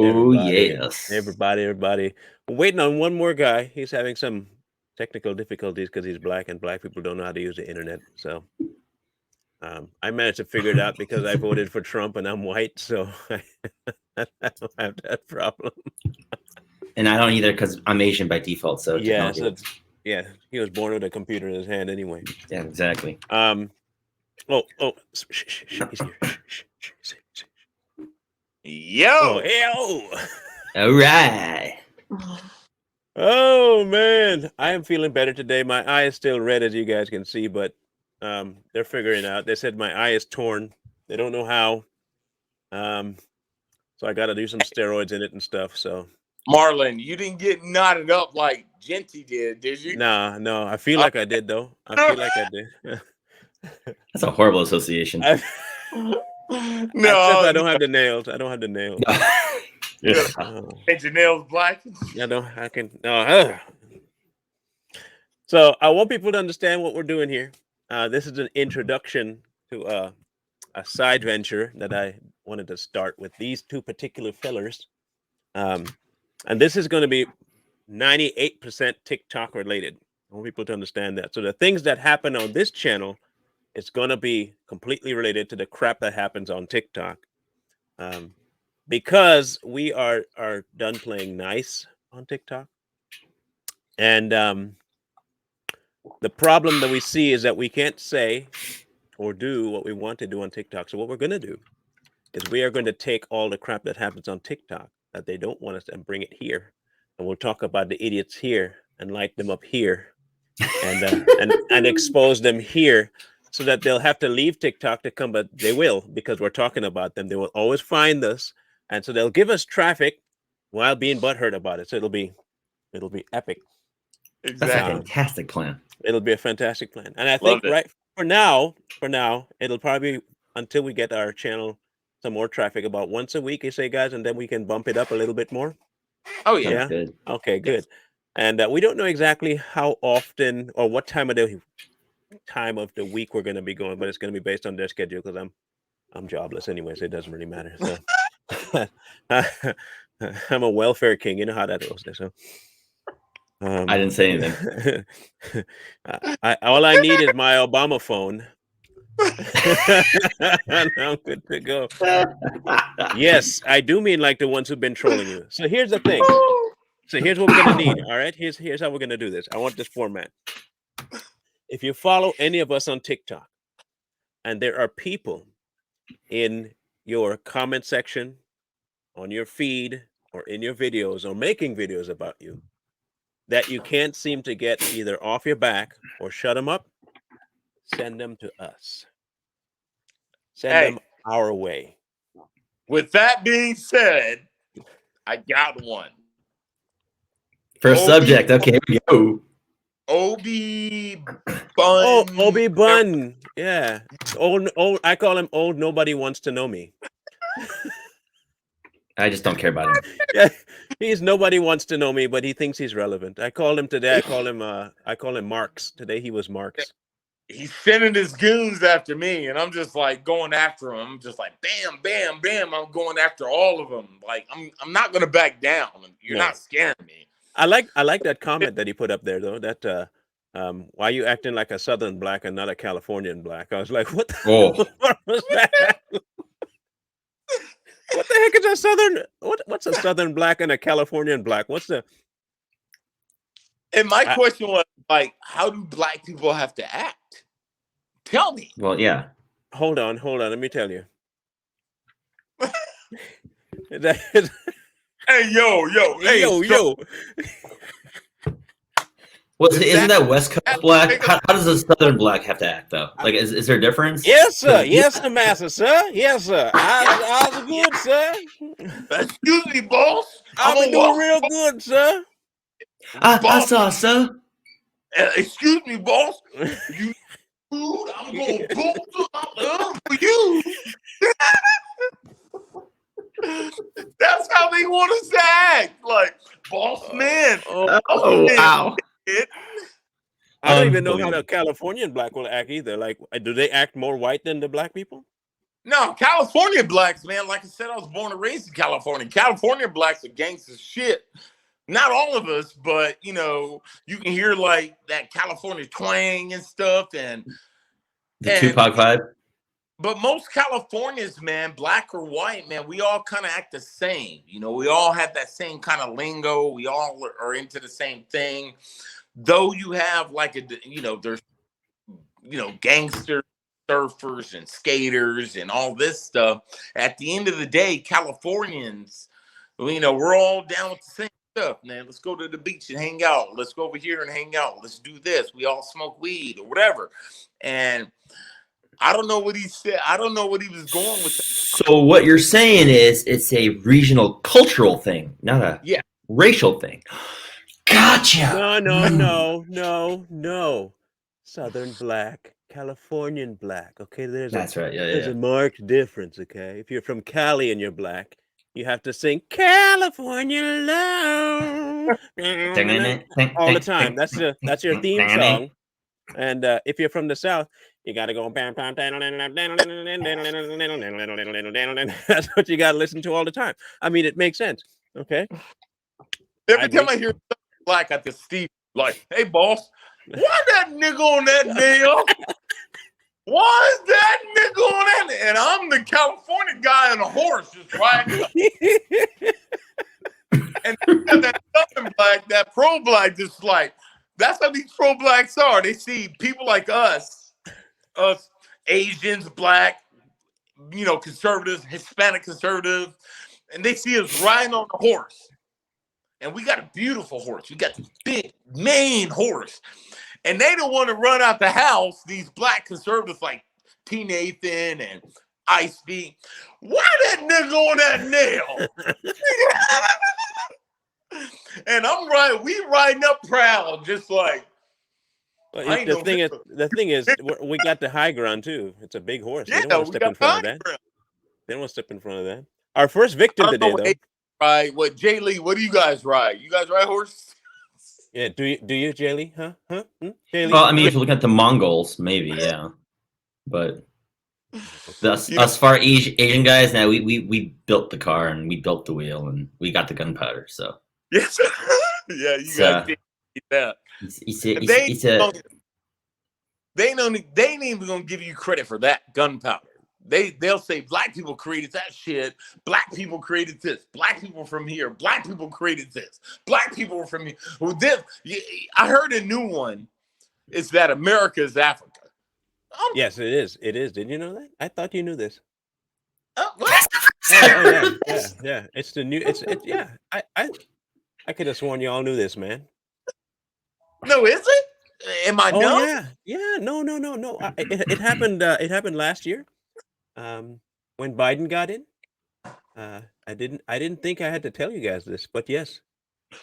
Oh, everybody. yes. Everybody. We're waiting on one more guy. He's having some technical difficulties because he's black, and black people don't know how to use the internet. So I managed to figure it out because I voted for Trump and I'm white, so I don't have that problem. And I don't either because I'm Asian by default. So Yeah, technology so works. yeah, he was born with a computer in his hand anyway. Yeah, exactly. Oh, he's here. Yo. Oh, yo. All right. Oh man, I am feeling better today. My eye is still red, as you guys can see, but they're figuring it out. They said my eye is torn. They don't know how. So I got to do some steroids in it and stuff. So Marlin, you didn't get knotted up like Genty did you? No. I feel like I did though. I feel like I did. That's a horrible association. No, except I don't have the nails. I don't have the nails. Paint your nails black. I can. No. So I want people to understand what we're doing here. This is an introduction to a side venture that I wanted to start with these two particular fellers. And this is going to be 98% TikTok related. I want people to understand that. So the things that happen on this channel, it's going to be completely related to the crap that happens on TikTok. Because we are done playing nice on TikTok. And the problem that we see is that we can't say or do what we want to do on TikTok. So what we're going to do is we are going to take all the crap that happens on TikTok that they don't want us to and bring it here. And we'll talk about the idiots here and light them up here and expose them here so that they'll have to leave TikTok to come, but they will, because we're talking about them. They will always find us. And so they'll give us traffic while being butthurt about it. So it'll be epic. Exactly. That's a fantastic plan. It'll be a fantastic plan. And I think right for now, it'll probably until we get our channel some more traffic about once a week, you say, guys, and then we can bump it up a little bit more. Oh yeah. Yeah. Good. Okay, good. Yes. And we don't know exactly how often or what time of the week we're going to be going, but it's going to be based on their schedule because I'm jobless anyway, so it doesn't really matter. So I'm a welfare king. You know how that goes. So I didn't say anything. All I need is my Obama phone. And I'm good to go. Yes, I do mean like the ones who've been trolling you. So here's the thing. So here's what we're gonna need. All right, here's how we're gonna do this. I want this format. If you follow any of us on TikTok, and there are people in your comment section, on your feed, or in your videos, or making videos about you, that you can't seem to get either off your back or shut them up, send them to us. Send them our way. With that being said, I got one. First subject. Okay, here we go. Obi Bun. Oh, Obi Bun. Yeah. Old. I call him old. Nobody wants to know me. I just don't care about him. Yeah, nobody wants to know me, but he thinks he's relevant. I called him today. I call him Marks. Today he was Marks. He's sending his goons after me, and I'm just like going after him. I'm just like bam, bam, bam. I'm going after all of them. Like I'm not gonna back down. You're not scaring me. I like that comment that he put up there though. That why are you acting like a Southern black and not a Californian black? I was like, what the what was that? What the heck is a Southern? What's a Southern black and a Californian black? What's the? And my question was like, how do black people have to act? Tell me. Well, yeah. Hold on. Let me tell you. Hey, yo. Well, isn't that West Coast black? How does a Southern black have to act, though? Like, is there a difference? Yes, sir. Yes, the master, sir. Yes, sir. I was good, sir. Excuse me, boss. I'm doing real good, sir. I saw, sir. Excuse me, boss. You food, I'm going to boom for you. That's how they want us to act. Like, boss man. Oh wow. I don't even know how the Californian black will act either. Like, do they act more white than the black people? No, California blacks, man. Like I said, I was born and raised in California. California blacks are gangster shit. Not all of us, but you know, you can hear like that California twang and stuff, and The Tupac vibe. but most Californians, man, black or white, man, we all kind of act the same. You know, we all have that same kind of lingo. We all are into the same thing. Though you have like there's gangster surfers and skaters and all this stuff. At the end of the day, Californians, we're all down with the same stuff, man. Let's go to the beach and hang out. Let's go over here and hang out. Let's do this. We all smoke weed or whatever. And I don't know what he said. I don't know what he was going with. So what you're saying is it's a regional cultural thing, not a racial thing. Gotcha. No. Southern black, Californian black. Okay, That's right. There's a marked difference. Okay, if you're from Cali and you're black, you have to sing California Love all the time. That's your theme song. And if you're from the South, you got to go. That's what you got to listen to all the time. I mean, it makes sense. Okay. Every time I hear black at the Steve, like, hey, boss, why that nigga on that nail? Why is that nigga on that? And I'm the California guy on a horse just riding up. And that Southern black, that pro black, just like, that's how these pro blacks are. They see people like us Asians, black, conservatives, Hispanic conservatives, and they see us riding on a horse. And we got a beautiful horse. We got the big main horse. And they don't want to run out the house, these black conservatives like T. Nathan and Ice B. Why that nigga on that nail? And we riding up proud, just like. The thing is, we got the high ground too. It's a big horse. Yeah, they don't want to step in front of that. They don't want to step in front of that. Our first victim today, though. Right, what Jay Lee? What do you guys ride? You guys ride horses? Yeah, do you, Jay Lee? Huh? Jay Lee? Well, I mean, if you look at the Mongols, maybe, yeah. But us far Asian guys, now we built the car and we built the wheel and we got the gunpowder. So yes, yeah, you guys did that. They ain't even gonna give you credit for that gunpowder. They'll say black people created that shit. Black people created this. Black people from here. Black people created this. Black people were from here. Well, this I heard a new one. Is that America is Africa? Yes, it is. It is. Did you know that? I thought you knew this. What? Yeah. It's the new. Yeah. I could have sworn you all knew this, man. No, is it? Am I dumb? Yeah. No. It happened. It happened last year. When Biden got in, I didn't think I had to tell you guys this, but yes,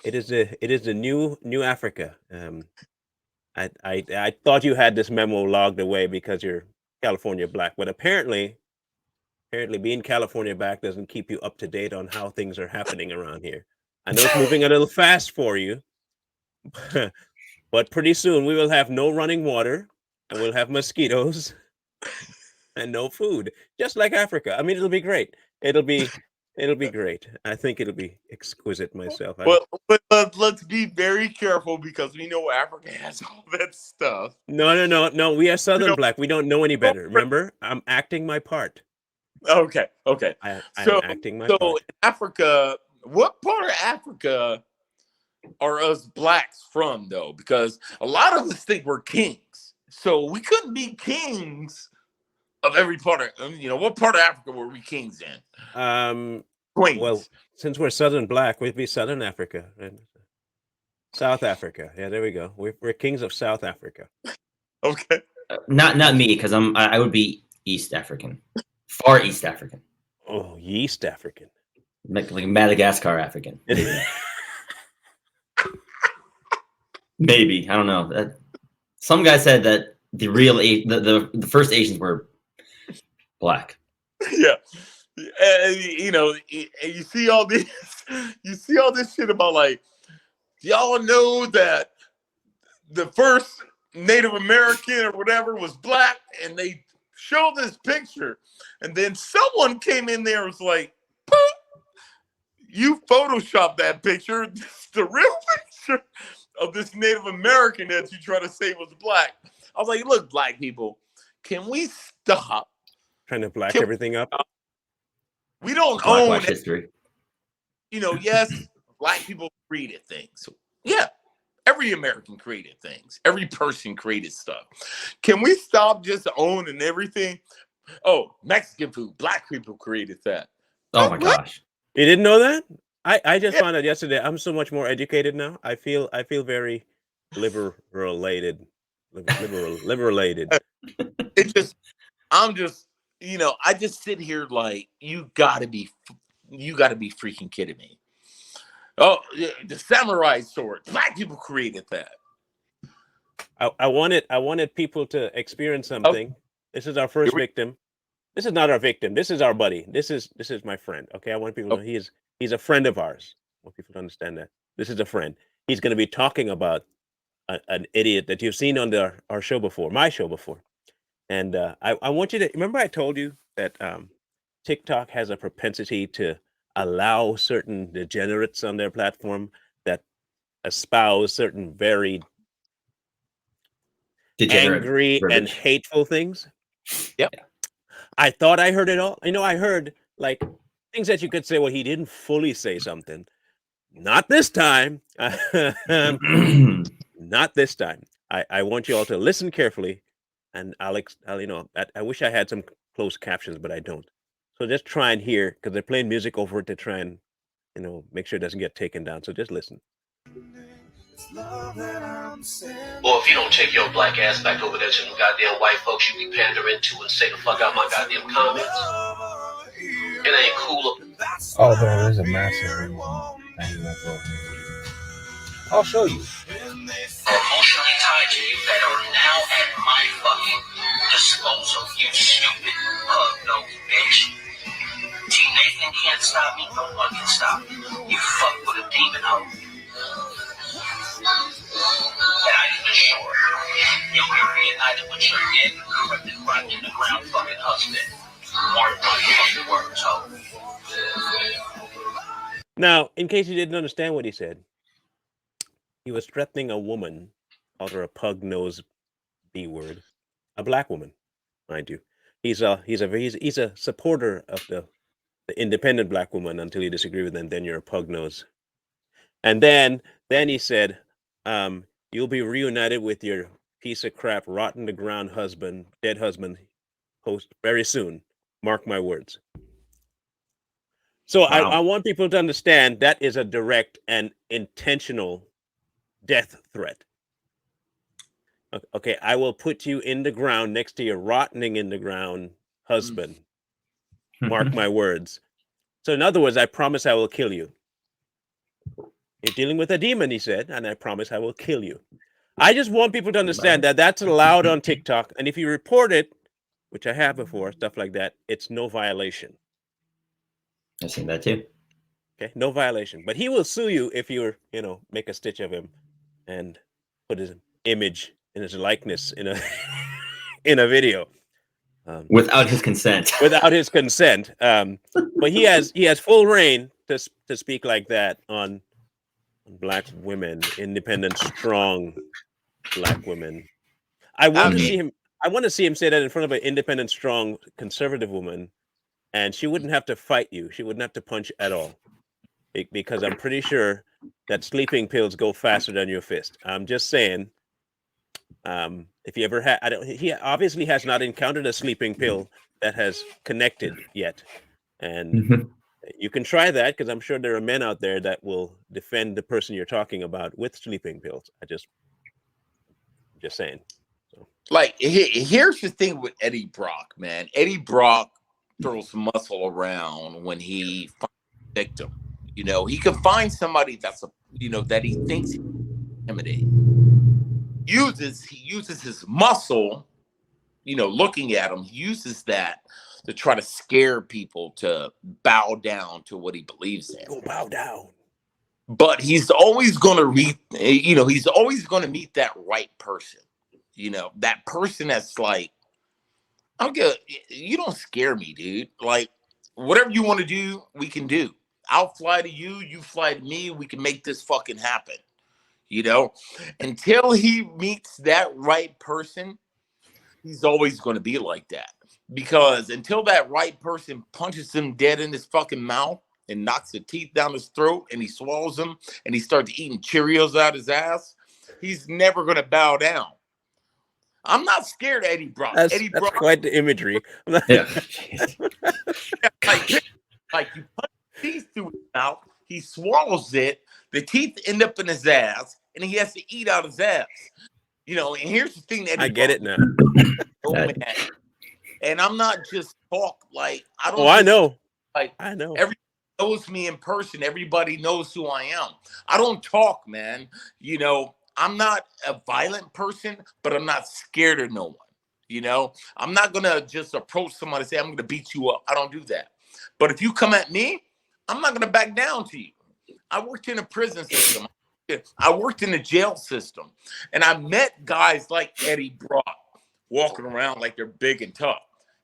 it is the new Africa. I thought you had this memo logged away because you're California black, but apparently being California black doesn't keep you up to date on how things are happening around here. I know it's moving a little fast for you, but pretty soon we will have no running water and we'll have mosquitoes. And no food, just like Africa. I mean, it'll be great. It'll be great. I think it'll be exquisite myself. But let's be very careful because we know Africa has all that stuff. No. We are Southern black. We don't know any better. Remember, I'm acting my part. Okay. I'm acting my part. So Africa, what part of Africa are us blacks from, though? Because a lot of us think we're kings. So we couldn't be kings of every part of, what part of Africa were we kings in? Queens. Well, since we're Southern black, we'd be Southern Africa. And South Africa. Yeah, there we go. We're kings of South Africa. Okay. Not me, because I would be East African. Far East African. Oh, East African. Like Madagascar African. Maybe. I don't know. Some guy said that the real the first Asians were black. Yeah. You see all this shit about like, y'all know that the first Native American or whatever was black and they show this picture. And then someone came in there and was like, "Poop, you photoshopped that picture. This is the real picture of this Native American that you try to say was black." I was like, look, black people, can we stop? Trying to black everything up. We don't Blackwash own, history. yes, black people created things. Yeah, every American created things. Every person created stuff. Can we stop just owning everything? Oh, Mexican food, black people created that. Oh my gosh. You didn't know that? I just Yeah. found out yesterday. I'm so much more educated now. I feel very liberated. Liberated. It just, I'm just, I just sit here like, you gotta be freaking kidding me. Oh, the samurai sword, black people created that. I wanted people to experience something. This is our first victim. This is not our victim. This is our buddy. This is my friend. Okay, I want people to know he's a friend of ours. I want people to understand that this is a friend. He's going to be talking about an idiot that you've seen on our show before, my show before. And I want you to remember I told you that TikTok has a propensity to allow certain degenerates on their platform that espouse certain very angry and hateful things. Yep. I thought I heard it all. I heard like things that you could say, well, he didn't fully say something. Not this time. Not this time. I want you all to listen carefully. And Alex, I wish I had some closed captions, but I don't. So just try and hear, because they're playing music over it to try and, make sure it doesn't get taken down. So just listen. Or if you don't take your black ass back over there to the goddamn white folks you be pandering to and say the fuck out my goddamn comments. It ain't cool. Oh, there is a massive I'll show you. Emotionally tied to you that are now at my fucking disposal, you stupid no bitch. T. Nathan can't stop me, no one can stop me. You fuck with a demon hoe. And I can assure you'll be reunited with your dead, corrupted, rotten in the ground fucking husband. Mark my fucking words, hoe. Now, in case you didn't understand what he said, he was threatening a woman, called her a pug-nosed B-word, a black woman, mind you. He's a supporter of the independent black woman until you disagree with them. Then you're a pug-nose. And then he said, you'll be reunited with your piece of crap, rotten to ground husband, dead husband, host very soon. Mark my words. So wow. I want people to understand that is a direct and intentional death threat. Okay, I will put you in the ground next to your rotting in the ground husband. Mark my words. So in other words, I promise I will kill you. You're dealing with a demon, he said, and I promise I will kill you. I just want people to understand that that's allowed on TikTok. And if you report it, which I have before, stuff like that, it's no violation. I've seen that too. Okay, no violation. But he will sue you if you make a stitch of him and put his image and his likeness in a video. Without his consent. Without his consent. But he has full reign to speak like that on black women, independent, strong black women. I want to see him say that in front of an independent, strong, conservative woman, and she wouldn't have to fight you. She wouldn't have to punch at all, because I'm pretty sure that sleeping pills go faster than your fist. I'm just saying. If you ever had, he obviously has not encountered a sleeping pill that has connected yet, and you can try that, because I'm sure there are men out there that will defend the person you're talking about with sleeping pills. Just saying. So. Like, here's the thing with Eddie Brock, man. Eddie Brock throws muscle around when he finds a victim. He can find somebody that's that he thinks he's intimidating. He uses his muscle, looking at him. He uses that to try to scare people to bow down to what he believes in. Go bow down. But he's always going to meet that right person. That person that's like, I don't get. You don't scare me, dude. Like whatever you want to do, we can do. I'll fly to you. You fly to me. We can make this fucking happen. You know, until he meets that right person, he's always going to be like that. Because until that right person punches him dead in his fucking mouth and knocks the teeth down his throat and he swallows them and he starts eating Cheerios out his ass, he's never going to bow down. I'm not scared of Eddie Brock. That's Eddie Brock, quite the imagery. Yeah. Jeez. like you punch teeth through his mouth, he swallows it, the teeth end up in his ass, and he has to eat out his ass. You know, and here's the thing that I get it now. Oh, man. And I'm not just talk like I don't. Oh, I know. Like I know. Everybody knows me in person. Everybody knows who I am. I don't talk, man. You know, I'm not a violent person, but I'm not scared of no one. You know, I'm not gonna just approach somebody and say I'm gonna beat you up. I don't do that. But if you come at me, I'm not gonna back down to you. I worked in a prison system. I worked in the jail system, and I met guys like Eddie Brock walking around like they're big and tough.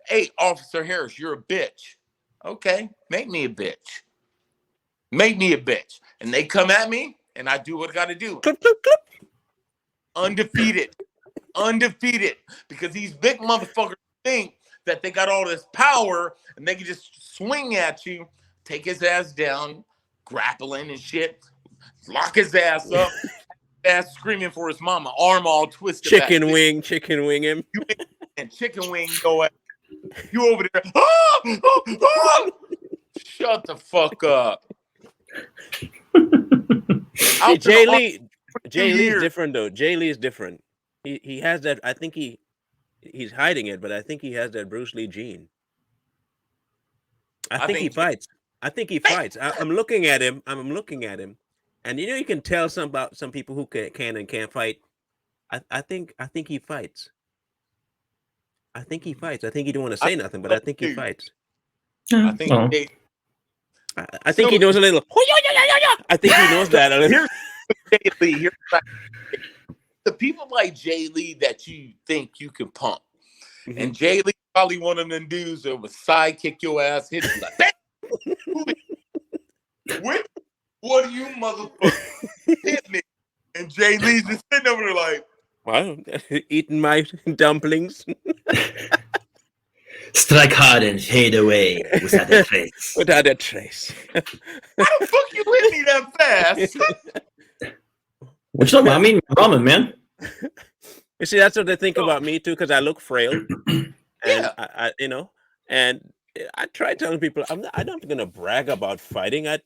Hey, Officer Harris, you're a bitch. Okay, make me a bitch. Make me a bitch. And they come at me, and I do what I got to do. Clip, clip, clip. Undefeated. Undefeated. Because these big motherfuckers think that they got all this power, and they can just swing at you, take his ass down, grappling and shit, lock his ass up, ass screaming for his mama, arm all twisted Chicken back. wing him. And chicken wing go at you over there. Ah! Ah! Ah! Shut the fuck up. See, Jay Lee's different though. Jay Lee is different. He has that. I think he's hiding it, but I think he has that Bruce Lee gene. I think he fights. I think he fights. I'm looking at him. And you can tell about some people who can and can't fight. I think he fights. I think he fights. I think he don't want to say nothing, but I think he fights. I think I think he knows a little. I think he knows that a little. Jay Lee. The people like Jay Lee that you think you can pump. Mm-hmm. And Jay Lee probably one of them dudes that would sidekick your ass, hit you like, what do you motherfucker hit me? And Jay Lee's just sitting over there like, well, eating my dumplings. Strike hard and fade away without a trace. Without a trace. How the fuck you hit me that fast? Which I mean, ramen, man. You see, that's what they think about me too, because I look frail, and yeah. I and I try telling people I'm not gonna brag about fighting. I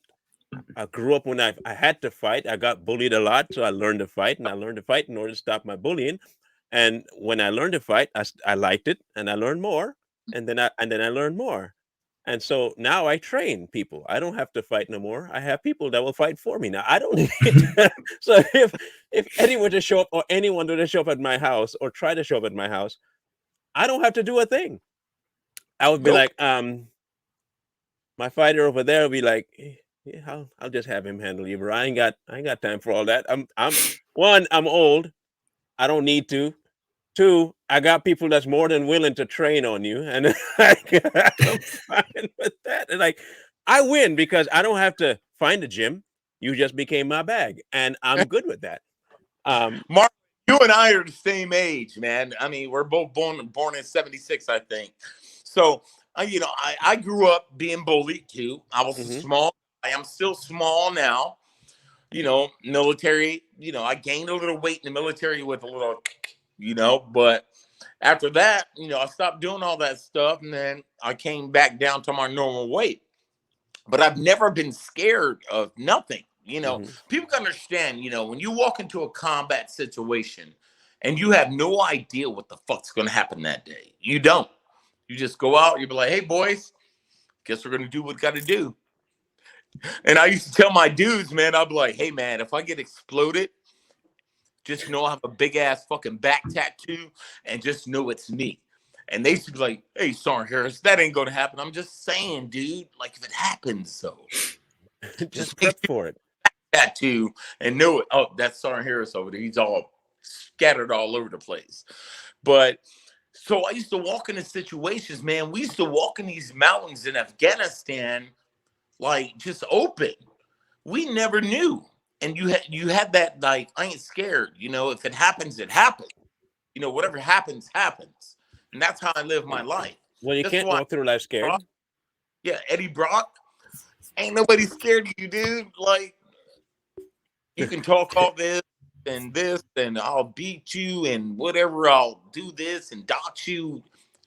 grew up when I had to fight. I got bullied a lot, so I learned to fight, and I learned to fight in order to stop my bullying. And when I learned to fight, I liked it, and I learned more, and then I learned more. And so now I train people. I don't have to fight no more. I have people that will fight for me. Now I don't need to. So if Eddie were to show up or anyone were to show up at my house or try to show up at my house, I don't have to do a thing. I would be like, my fighter over there will be like, yeah, I'll just have him handle you, bro. I ain't got time for all that. I'm old. I don't need to. 2, I got people that's more than willing to train on you, and I'm fine with that. And like, I win because I don't have to find a gym. You just became my bag, and I'm good with that. Mark, you and I are the same age, man. I mean, we're both born in '76, I think. So, I grew up being bullied too. I was small. I am still small now. Military. I gained a little weight in the military with a little. But after that, I stopped doing all that stuff, and then I came back down to my normal weight. But I've never been scared of nothing. People can understand, when you walk into a combat situation and you have no idea what the fuck's going to happen that day. You don't. You just go out, you be like, hey, boys, guess we're going to do what we got to do. And I used to tell my dudes, man, I'd be like, hey, man, if I get exploded, just know I have a big ass fucking back tattoo and just know it's me. And they used to be like, hey, Sergeant Harris, that ain't going to happen. I'm just saying, dude, like if it happens, so just prep for it. Tattoo and know it. Oh, that's Sergeant Harris over there. He's all scattered all over the place. But So I used to walk into situations, man. We used to walk in these mountains in Afghanistan, like just open. We never knew. And you had that like, I ain't scared. You know, if it happens, it happens. You know, whatever happens, happens. And that's how I live my life. Well, you That's can't why, walk through life scared. yeah, Eddie Brock, ain't nobody scared of you, dude. Like, you can talk all this, and I'll beat you, and whatever, I'll do this and dox you.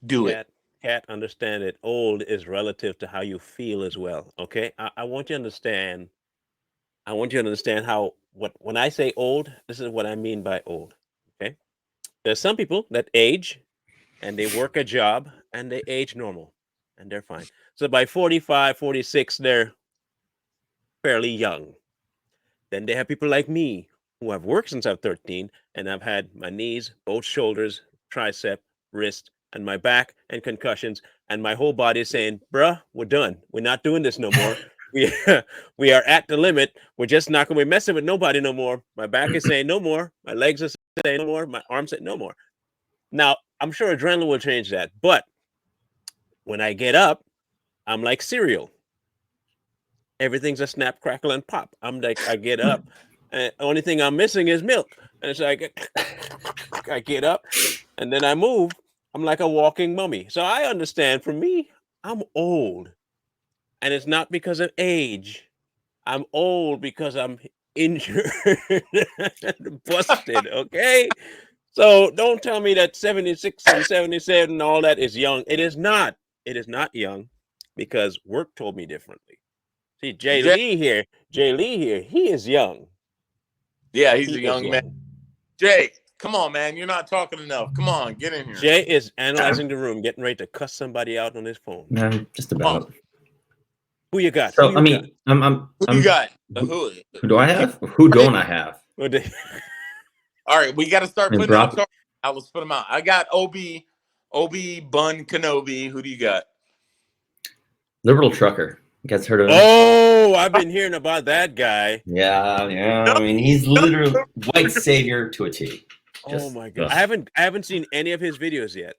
Do it. Cat, understand it. Old is relative to how you feel as well. Okay, I want you to understand. I want you to understand how when I say old, this is what I mean by old. Okay, there's some people that age and they work a job and they age normal and they're fine. So by 45, 46, they're fairly young. Then they have people like me who have worked since I'm 13 and I've had my knees, both shoulders, tricep, wrist, and my back and concussions, and my whole body is saying, bruh, we're done. We're not doing this no more. We we are at the limit. We're just not gonna be messing with nobody no more. My back is saying no more. My legs are saying no more. My arms saying no more. Now, I'm sure adrenaline will change that, but when I get up, I'm like cereal. Everything's a snap, crackle, and pop. I'm like, I get up, and the only thing I'm missing is milk. And it's like, I get up, and then I move. I'm like a walking mummy. So I understand. For me, I'm old, and it's not because of age. I'm old because I'm injured, busted. Okay. So don't tell me that 76 and 77 and all that is young. It is not. It is not young because work told me differently. See, Jay Lee here, he is young. Yeah, he's a young man. Jay, come on, man. You're not talking enough. Come on, get in here. Jay is analyzing the room, getting ready to cuss somebody out on his phone. No, just about. Who you got? So Who you got? Who you got? Who do I have? Who don't I have? All right, we got to start putting out. Let's put them out. I got Obi Bun Kenobi. Who do you got? Liberal trucker. You guys heard of him? Oh, I've been hearing about that guy. Yeah. I mean, he's literally white savior to a T. Oh my god, I haven't seen any of his videos yet.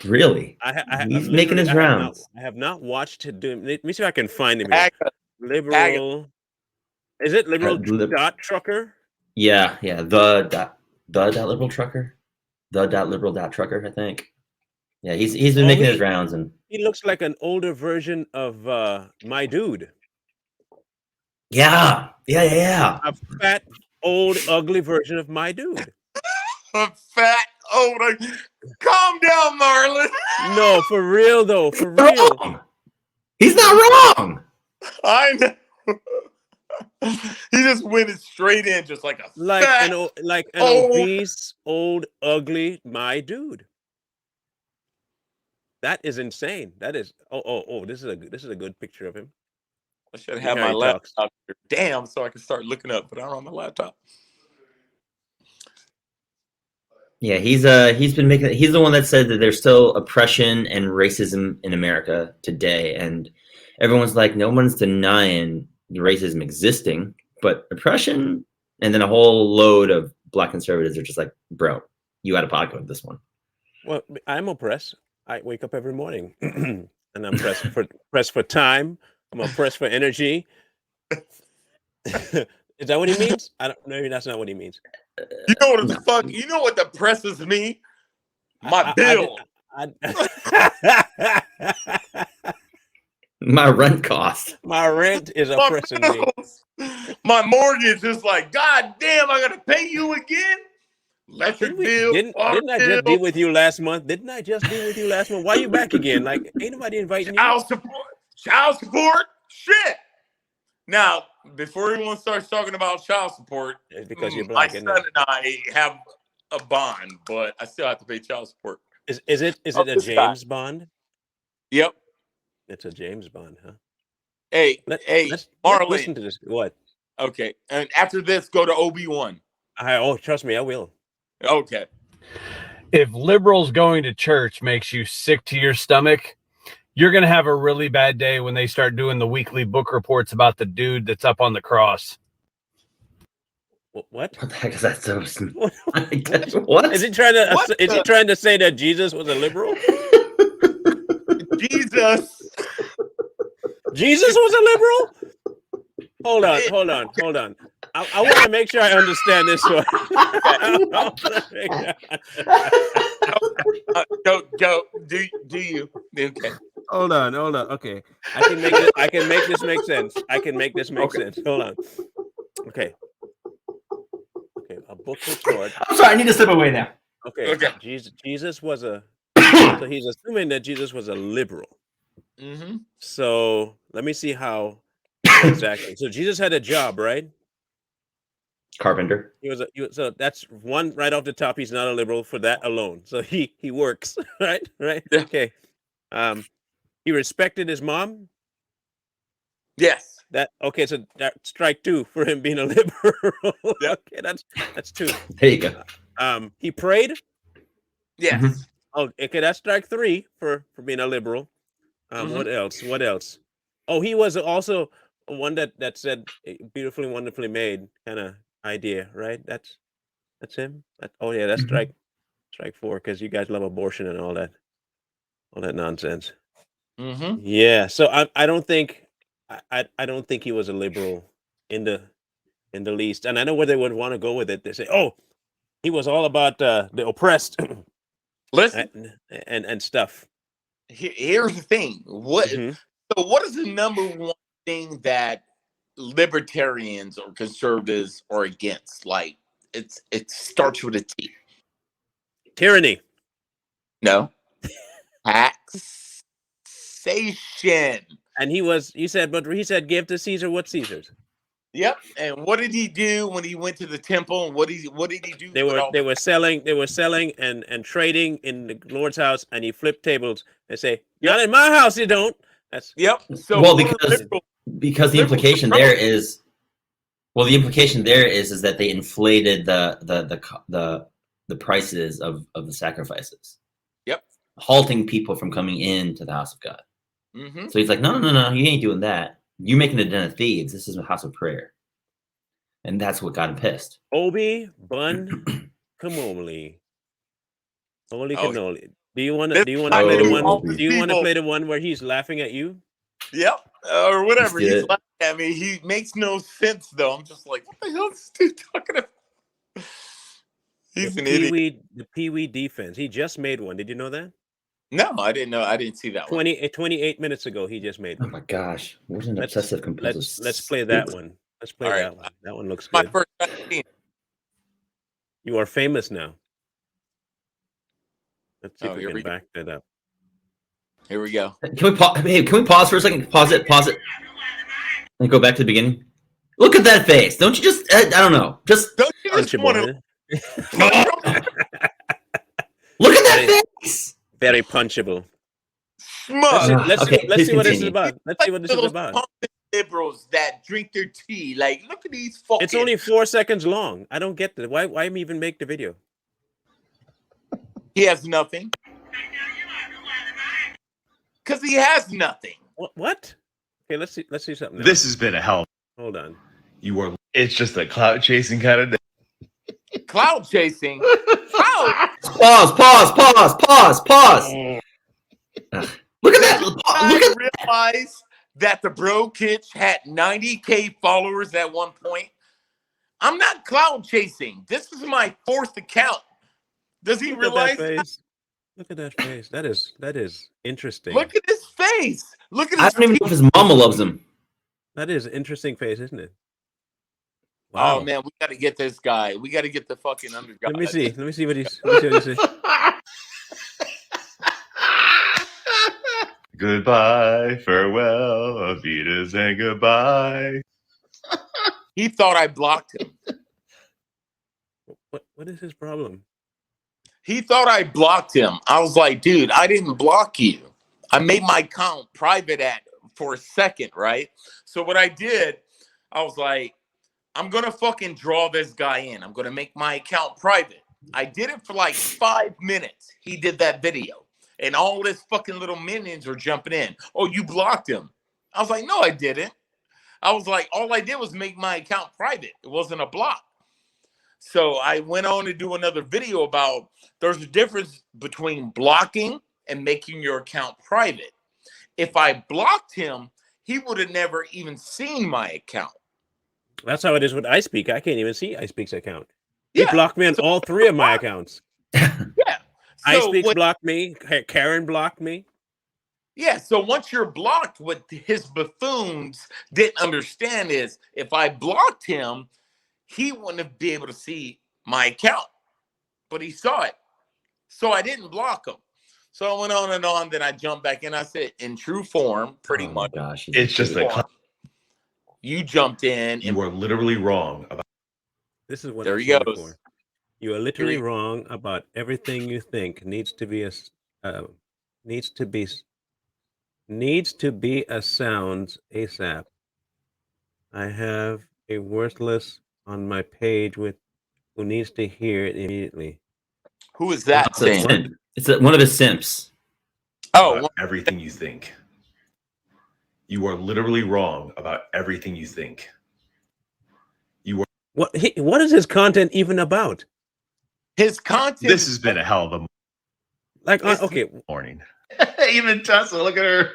Really? He's making his rounds. I have not watched it. Let me see if I can find him here. Liberal. Is it liberal dot trucker? Yeah. The liberal trucker. The liberal trucker, I think. Yeah, he's been making his rounds, and he looks like an older version of my dude. Yeah. A fat, old, ugly version of my dude. A fat, old. Calm down, Marlin. No, for real though, for real. He's not wrong. I know. He just went straight in, just like an obese, old, ugly my dude. That is insane. That is. Oh! This is a good picture of him. I should have my laptop here. Damn, so I can start looking up, but I don't have my laptop. Yeah, he's been making. He's the one that said that there's still oppression and racism in America today, and everyone's like, no one's denying racism existing, but oppression. And then a whole load of black conservatives are just like, bro, you had a podcast with this one. Well, I'm oppressed. I wake up every morning and I'm pressed for time. I'm oppressed for energy. Is that what he means? I don't. Maybe that's not what he means. You know what the fuck? You know what depresses me? My bill. My rent cost. My rent is oppressing me. My mortgage is like, God damn, I gotta pay you again. Electric bill. Didn't I just be with you last month? Didn't I just be with you last month? Why are you back again? Like, ain't nobody inviting you? Child support. Shit. Now, before everyone starts talking about child support, it's because you're black. My son and I have a bond, but I still have to pay child support. Is it a James Bond? Yep. It's a James Bond, huh? Hey, Marlin. Listen to this. What? Okay, and after this, go to Obi-Wan. Trust me, I will. Okay. If liberals going to church makes you sick to your stomach, you're going to have a really bad day when they start doing the weekly book reports about the dude that's up on the cross. What? What the heck is that? So What? what? Is he trying to? What Is he the- trying to say that Jesus was a liberal? Jesus. Jesus was a liberal? Hold on. I want to make sure I understand this one. Go. Do you? Okay. Hold on. Okay, I can make this make sense. Hold on. Okay. A book report. I'm sorry, I need to step away now. Okay. Okay. Jesus was a. So he's assuming that Jesus was a liberal. Mm-hmm. So let me see how exactly. So Jesus had a job, right? Carpenter. So that's one right off the top. He's not a liberal for that alone. So he works, right? Yeah. Okay. He respected his mom. Yes. So that's strike 2 for him being a liberal. Yep. Okay, that's 2. There you go. He prayed. Yes. Mhm. Oh, okay, that's strike 3 for being a liberal. What else? Oh, he was also one that said beautifully, wonderfully made kind of idea, right? That's him. That's strike 4 because you guys love abortion and all that nonsense. Mm-hmm. Yeah, so I don't think I don't think he was a liberal in the least, and I know where they would want to go with it. They say, oh, he was all about the oppressed Listen, and stuff. here's the thing. What? Mhm. So, what is the number one thing that libertarians or conservatives are against? Like, it starts with a T. Tyranny. No. Taxation. And he said, give to Caesar what Caesar's. Yep. And what did he do when he went to the temple? And what did he do? They were selling and trading in the Lord's house, and he flipped tables and say, not in my house, you don't. That's Yep. So well, what are because the liberals implication control? there is, well, the implication there is that they inflated the prices of the sacrifices. Yep. Halting people from coming into the house of God. Mm-hmm. So he's like, no, you ain't doing that. You making a den of thieves. This is a house of prayer. And that's what got him pissed. Obi Bun Kamoli. Holy Oh, cannoli. Do you want this to guy play the knew one? all Do these you want to people. play the one where he's laughing at you? Yep. Or whatever. Let's do He's it. laughing at me. He makes no sense though. I'm just like, what the hell is this dude talking about? He's an idiot. The Pee-wee defense. He just made one. Did you know that? No, I didn't know. I didn't see that one. 28 minutes ago, he just made Oh one. my gosh. What an Let's obsessive compulsive. let's play that one. Let's play All right. that one. That one looks My good. first time seeing it. You are famous now. Let's see Oh, if we here can we go. back that up. Here we go. Can we pause for a second? Pause it. And go back to the beginning. Look at that face. Don't you just I don't know. Just Don't you just want to Punchable. look at that face. Very punchable. smug? Let's Okay, see please what this is continue. about. Let's see what this is Those about. pumping liberals that drink their tea. Like, look at these fucking. It's only 4 seconds long. I don't get that. Why even make the video? He has nothing. Because he has nothing. What? Okay, let's see something else. This has been a hell. Hold on. It's just a clout chasing kind of day. Cloud chasing. Cloud. Pause. Look at that. Look I at realized that the Bro Kitsch had 90K followers at one point. I'm not cloud chasing. This is my 4th account. Does he realize that? face? Look at that face. That is interesting. Look at his face. Look at I his don't even know if his mama loves him. That is an interesting face, isn't it? Oh man, we got to get this guy. We got to get the fucking underdog. Let me see what he's. Let me see. Goodbye, farewell, auf Wiedersehen, goodbye. He thought I blocked him. What is his problem? He thought I blocked him. I was like, dude, I didn't block you. I made my account private for a second, right? So what I did, I was like, I'm going to fucking draw this guy in. I'm going to make my account private. I did it for like 5 minutes. He did that video. And all his fucking little minions are jumping in. Oh, you blocked him. I was like, no, I didn't. I was like, all I did was make my account private. It wasn't a block. So I went on to do another video about there's a difference between blocking and making your account private. If I blocked him, he would have never even seen my account. That's how it is with iSpeak. I can't even see iSpeak's account. He Yeah. blocked me on all 3 of my accounts. Yeah. So iSpeak blocked me. Karen blocked me. yeah. So once you're blocked, what his buffoons didn't understand is if I blocked him, he wouldn't be able to see my account, but he saw it. So I didn't block him. So I went on and on. Then I jumped back in. I said, in true form, pretty much. Gosh, It's just a. You jumped in. You are literally wrong about. This is what There I'm he here goes. for. You are literally wrong about everything you think needs to be a sounds ASAP. I have a worthless on my page with who needs to hear it immediately. Who is that It's a saying? simp. It's one of his simps. Oh, About everything you think. You are literally wrong about everything you think. You are. What is his content even about? his content. This has been a hell of a Like, okay, morning. Even Tessa, look at her.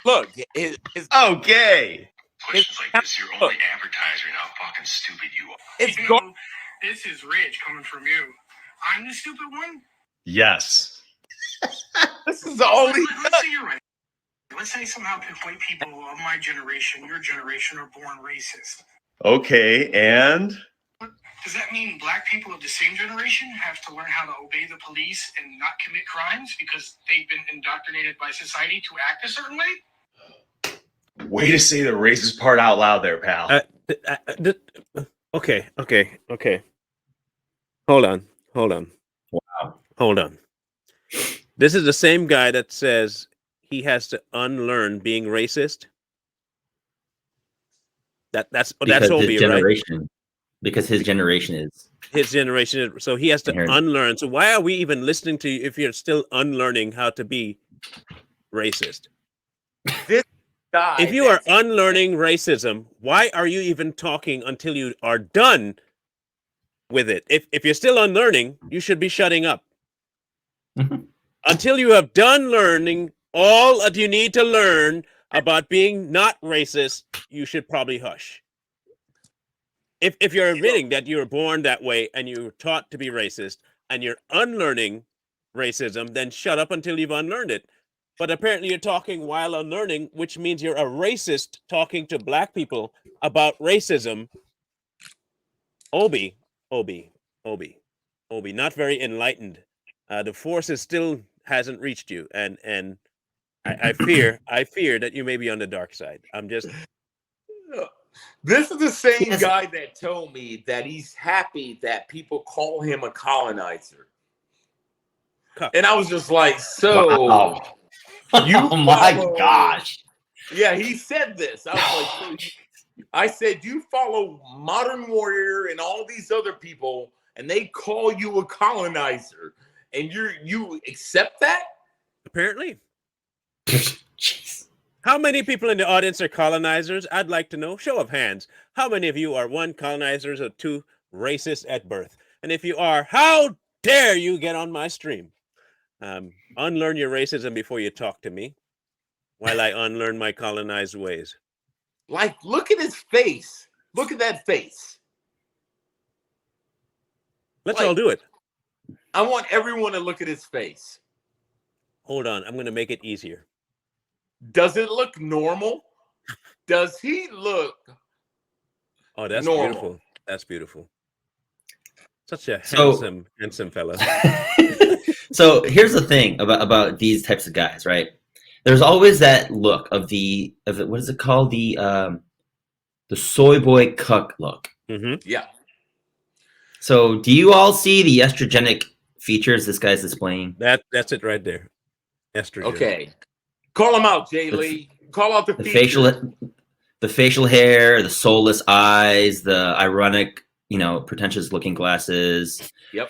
Look, his Okay. Questions like this, you're only advertising how fucking stupid you are. it's You go- know, this is rich coming from you. I'm the stupid one? Yes. this is all he Let's say you're right. Let's say somehow white people of my generation, your generation, are born racist. Okay, and Does that mean black people of the same generation have to learn how to obey the police and not commit crimes because they've been indoctrinated by society to act a certain way? way to say the racist part out loud there, pal. okay. Hold on. Wow. Hold on. This is the same guy that says he has to unlearn being racist. That's Because Obie, his right? generation. Because his generation is. His generation, so he has to Inherent. unlearn. So why are we even listening to you if you're still unlearning how to be racist? this guy. If you are unlearning racism, why are you even talking until you are done with it? If you're still unlearning, you should be shutting up. Until you have done learning all that you need to learn about being not racist, you should probably hush. If you're admitting that you were born that way and you were taught to be racist and you're unlearning racism, then shut up until you've unlearned it. But apparently you're talking while unlearning, which means you're a racist talking to black people about racism. Obie, not very enlightened. The forces still hasn't reached you, and I fear that you may be on the dark side. I'm just. This is the same guy that told me that he's happy that people call him a colonizer. And I was just like, so Wow. you Oh my follow- gosh. Yeah, he said this. I was like, so I said, you follow Modern Warrior and all these other people, and they call you a colonizer, and you accept that? Apparently. Jeez. How many people in the audience are colonizers? I'd like to know. Show of hands. How many of you are 1, colonizers, or 2, racist at birth? And if you are, how dare you get on my stream? Unlearn your racism before you talk to me while I unlearn my colonized ways. Like, look at his face. Look at that face. Let's all do it. I want everyone to look at his face. Hold on. I'm going to make it easier. Does it look normal? Does he look Oh, that's normal? beautiful. That's beautiful. Such a So- handsome fella. So here's the thing about these types of guys, right? There's always that look of what is it called? The Soyboy cuck look. Mm-hmm. Yeah. So do you all see the estrogenic features this guy's displaying? That's it right there. Estrogen. Okay. Call him out, Jay The- Lee. Call out the The facial hair, the soulless eyes, the ironic, pretentious looking glasses. Yep.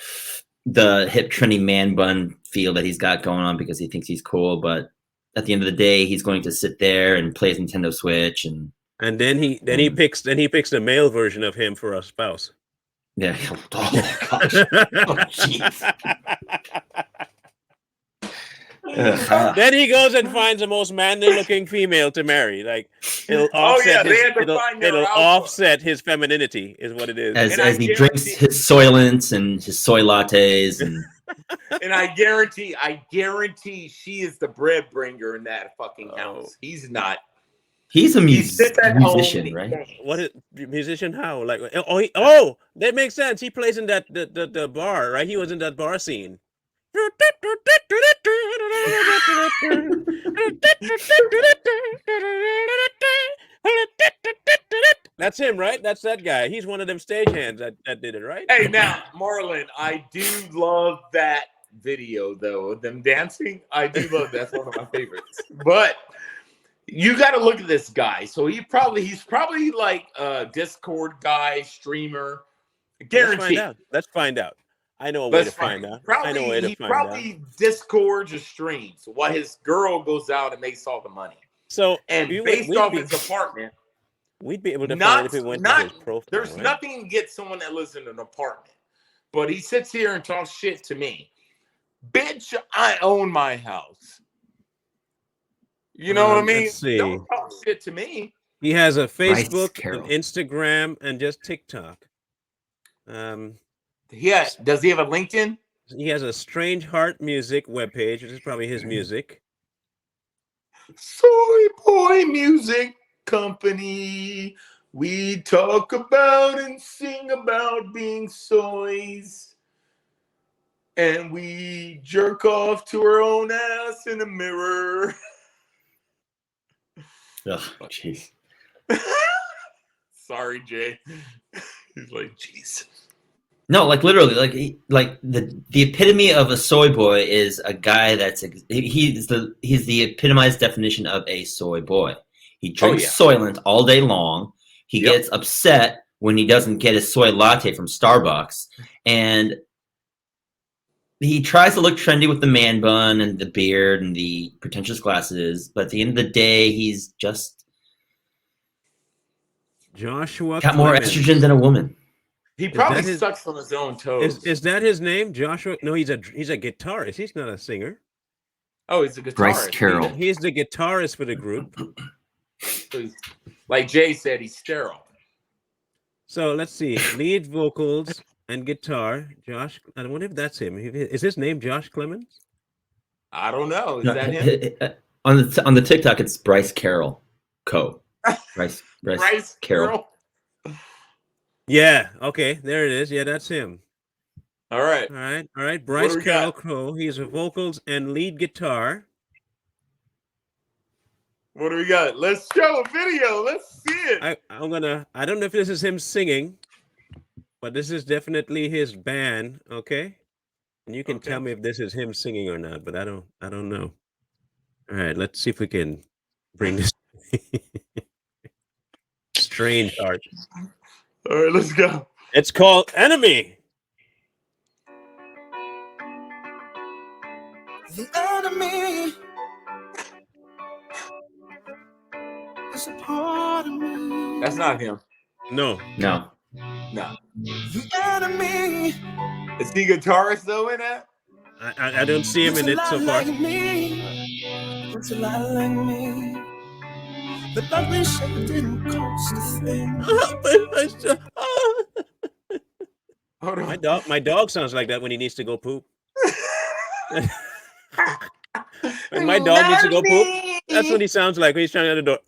The hip trendy man bun feel that he's got going on because he thinks he's cool, but at the end of the day, he's going to sit there and play his Nintendo Switch, and then he picks the male version of him for a spouse. Yeah. Oh gosh. Oh jeez. Then he goes and finds the most manly-looking female to marry. Like it'll offset they had to find their it'll alpha. offset his femininity, is what it is. As he drinks his Soylents and his soy lattes and and I guarantee she is the bread bringer in that fucking house. He's not. He's a sits at musician, home. right? What is musician? How? Like oh, that makes sense. He plays in that the bar, right? He was in that bar scene. That's him, right? That's that guy. He's one of them stagehands that did it, right? Hey, now, Marlon, I do love that video, though. Them dancing, I do love that's one of my favorites. But you got to look at this guy. So he's probably like a Discord guy, streamer. Guaranteed. Let's find out. I know a way to find out. I know a way to find out. He probably Discords or streams while his girl goes out and makes all the money. So based off his apartment, we'd be able to find if we went to his profile. There's nothing to get someone that lives in an apartment. But he sits here and talks shit to me. Bitch, I own my house. You know what I mean? Let's see. Don't talk shit to me. He has a Facebook, an Instagram, and just TikTok. Yeah. Does he have a LinkedIn? He has a Strange Heart Music webpage, which is probably his music. Soyboy Music Company. We talk about and sing about being soys. And we jerk off to our own ass in a mirror. Oh, jeez. Sorry, Jay. He's like, jeez. No, like literally, like the epitome of a soy boy is a guy that's he's the epitomized definition of a soy boy. He drinks Soylent all day long. He gets upset when he doesn't get his soy latte from Starbucks, and he tries to look trendy with the man bun and the beard and the pretentious glasses. But at the end of the day, he's just Joshua got more estrogen than a woman. He probably sucks on his own toes. Is that his name, Joshua? No, he's a guitarist. He's not a singer. Oh, he's a guitarist. Bryce Carroll. He's the guitarist for the group. So like Jay said, he's sterile. So let's see. Lead vocals and guitar. Josh. I wonder if that's him. Is his name Josh Clemens? I don't know. Is that him? On the TikTok, it's Bryce Carroll. Bryce Carroll. Yeah. Okay. There it is. Yeah, that's him. All right. Bryce Carroll Crow. He's a vocals and lead guitar. What do we got? Let's show a video. Let's see it. I don't know if this is him singing, but this is definitely his band. Okay. And you can tell me if this is him singing or not, but I don't know. All right. Let's see if we can bring this Strange Heart. All right, let's go. It's called Enemy. The enemy is a part of me. That's not him. No. The enemy. Is he guitarist though in that? I don't see him in it so far. It's a lot like me. But like we said, it didn't cost a thing. Hold on. My dog sounds like that when he needs to go poop. When my dog needs to go poop, that's what he sounds like when he's trying to get the door.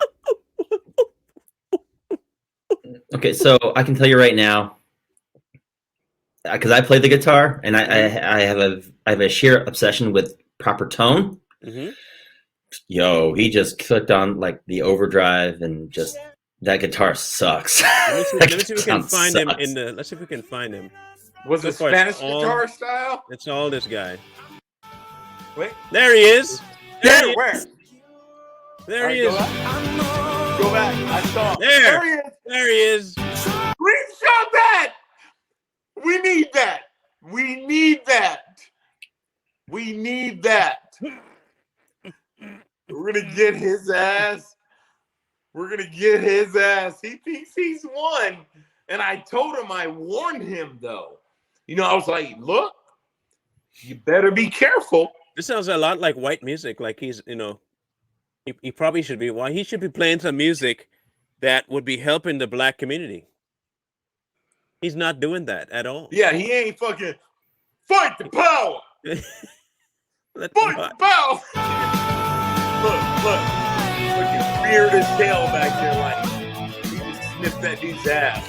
Okay, so I can tell you right now, because I play the guitar and I have a sheer obsession with proper tone. Mm-hmm. Yo, he just clicked on like the overdrive and just that guitar sucks. Let me see if we can find him in the. Let's see if we can find him. Was it Spanish guitar style? It's all this guy. Wait, there he is. Where? There he is. Go back. I saw him. There he is. Screenshot that. We need that. We need that. We need that. We're gonna get his ass. We're gonna get his ass. He thinks he's won. And I told him, I warned him though. You know, I was like, look, you better be careful. This sounds a lot like white music. Like he's, you know, he probably should be. Why he should be playing some music that would be helping the black community. He's not doing that at all. Yeah, he ain't fucking fight the power. Fight the power. Look, looking weird as hell back there, like he just sniffed that dude's ass.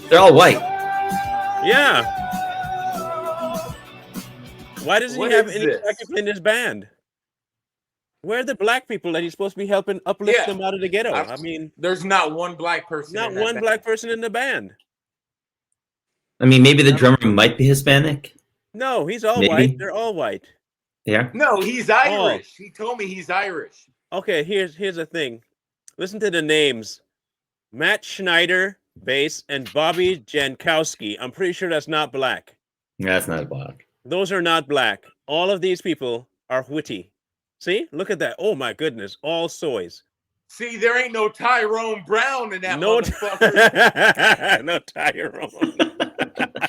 They're all white. Yeah. Why doesn't What he have is any this? black people in his band? Where are the black people that he's supposed to be helping uplift them out of the ghetto? I mean, there's not one black person. not in that one band. black person in the band. I mean, maybe the drummer might be Hispanic. No, he's all Maybe. white. They're all white. Yeah. No, he's Irish. He told me he's Irish. Okay, here's the thing. Listen to the names: Matt Schneider, bass, and Bobby Jankowski. I'm pretty sure that's not black. That's not black. Those are not black. All of these people are witty. See, look at that. Oh my goodness, all soys. See, there ain't no Tyrone Brown in that No, motherfucker. no Tyrone.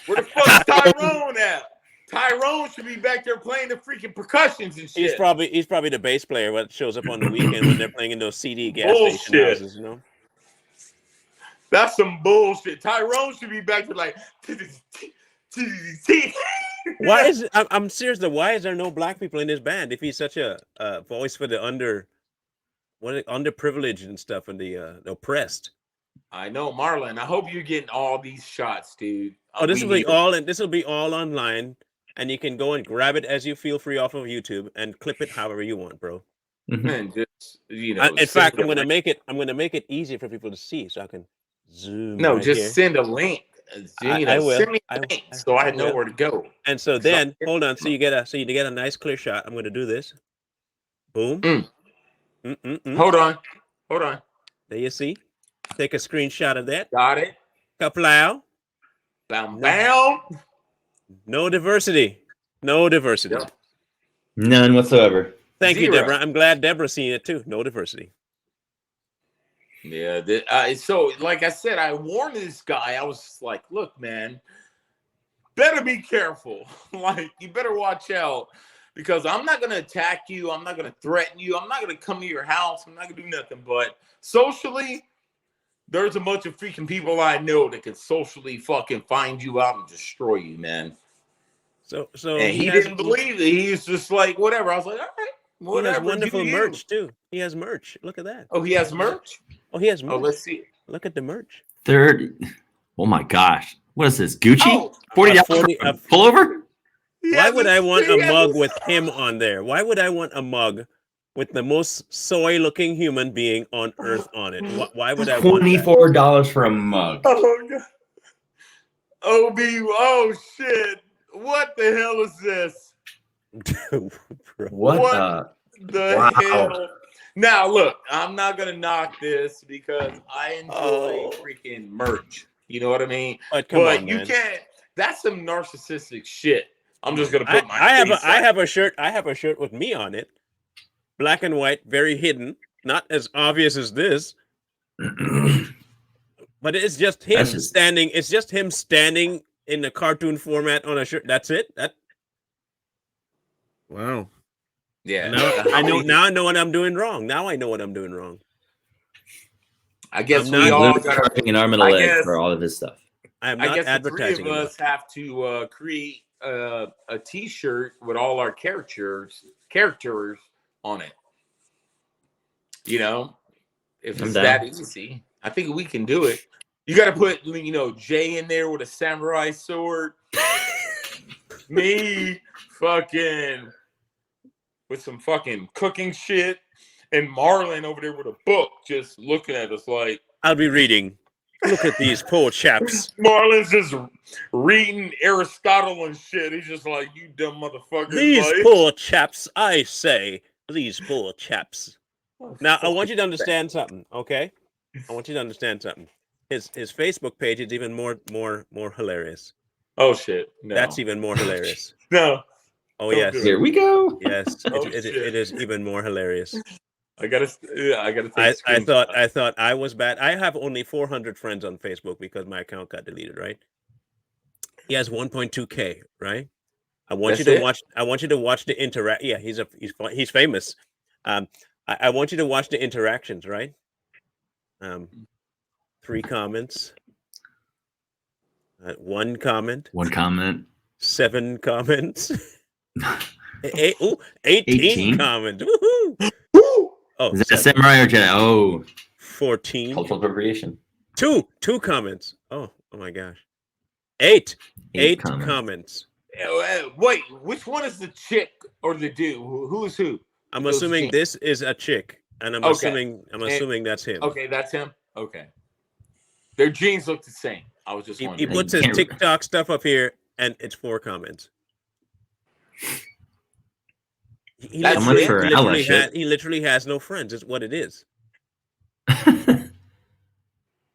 Where the fuck's Tyrone at? Tyrone should be back there playing the freaking percussions and shit. He's probably the bass player that shows up on the weekend when they're playing in those CD gas Bullshit. station houses, you know. That's some bullshit. Tyrone should be back there like. Why is I'm serious though? Why is there no black people in his band if he's such a voice for the underprivileged and stuff and the oppressed? I know, Marlon. I hope you're getting all these shots, dude. Oh, this will be all online, and you can go and grab it as you feel free off of YouTube and clip it however you want, bro. And just, you know, In fact, I'm gonna make it easier for people to see, so I can zoom. No, right just here. send a link. I will. Send me a link so I know where to go. And so then, hold on. So you get a nice clear shot. I'm gonna do this. Boom. Hold on. There you see. Take a screenshot of that. Got it. Kaplow. Bam, bam. No diversity. No diversity. Yep. None whatsoever. Thank you, Zero. Deborah. I'm glad Deborah's seeing it too. No diversity. Yeah. So, like I said, I warned this guy. I was like, look, man, better be careful. Like, you better watch out. Because I'm not going to attack you. I'm not going to threaten you. I'm not going to come to your house. I'm not going to do nothing. But socially, there's a bunch of freaking people I know that can socially fucking find you out and destroy you, man. So and he didn't believe it. He's just like, whatever. I was like, all right, whatever. He has wonderful do merch you. too. He has merch. Look at that. Oh, he has merch? Oh, he has merch. Oh, let's see. Look at the merch. Oh my gosh. What is this? Gucci? Oh, $40 for a pullover? Why would I want a mug with him on there? Why would I want a mug with the most soy-looking human being on earth on it? Why would I want that? $24 for a mug. Oh, God. Oh, shit. What the hell is this? What the hell? Now, look, I'm not going to knock this because I enjoy freaking merch. You know what I mean? But you can't. That's some narcissistic shit. I'm just gonna put I have a shirt. I have a shirt with me on it, black and white, very hidden, not as obvious as this. But it's just him standing. It's just him standing in the cartoon format on a shirt. That's it. Wow. Yeah. I know. Now I know what I'm doing wrong. Now I know what I'm doing wrong. I guess we all got an arm and a leg for all of this stuff. I'm not advertising. The three of us have to create a T-shirt with all our characters on it. You know, if it's that easy, I think we can do it. You got to put, Jay in there with a samurai sword. Me, fucking, with some fucking cooking shit, and Marlin over there with a book, just looking at us like, I'll be reading. Look at these poor chaps. Marlin's just reading Aristotle and shit. He's just like, you dumb motherfuckers. These poor chaps, I say. These poor chaps. Now, I want you to understand something, okay? I want you to understand something. His Facebook page is even more hilarious. Oh, shit. No. That's even more hilarious. No. Oh, yes. Here we go. Yes. It is even more hilarious. I gotta take I screenshots. thought I was bad. I have only 400 friends on Facebook because my account got deleted. Right? He has 1.2K. Right? I want That's you to it? watch. I want you to watch the interact. Yeah, he's famous. I want you to watch the interactions. Right? 3 comments. 1 comment. 1 comment. 7 comments. 18 18? comments. Woohoo! Woo! Oh, Is that 7. samurai or Jedi? Oh, 14. cultural appropriation. 2 comments. Oh my gosh. 8 8 comments. Wait, which one is the chick or the dude? Who's who? I'm Those assuming jeans. this is a chick, and I'm Okay. assuming that's him. Okay, that's him. Okay, their jeans look the same. I was just He wondering. puts his Can't- TikTok stuff up here, and it's 4 comments. He That's much it? for ally shit. he literally has no friends. Is what it is.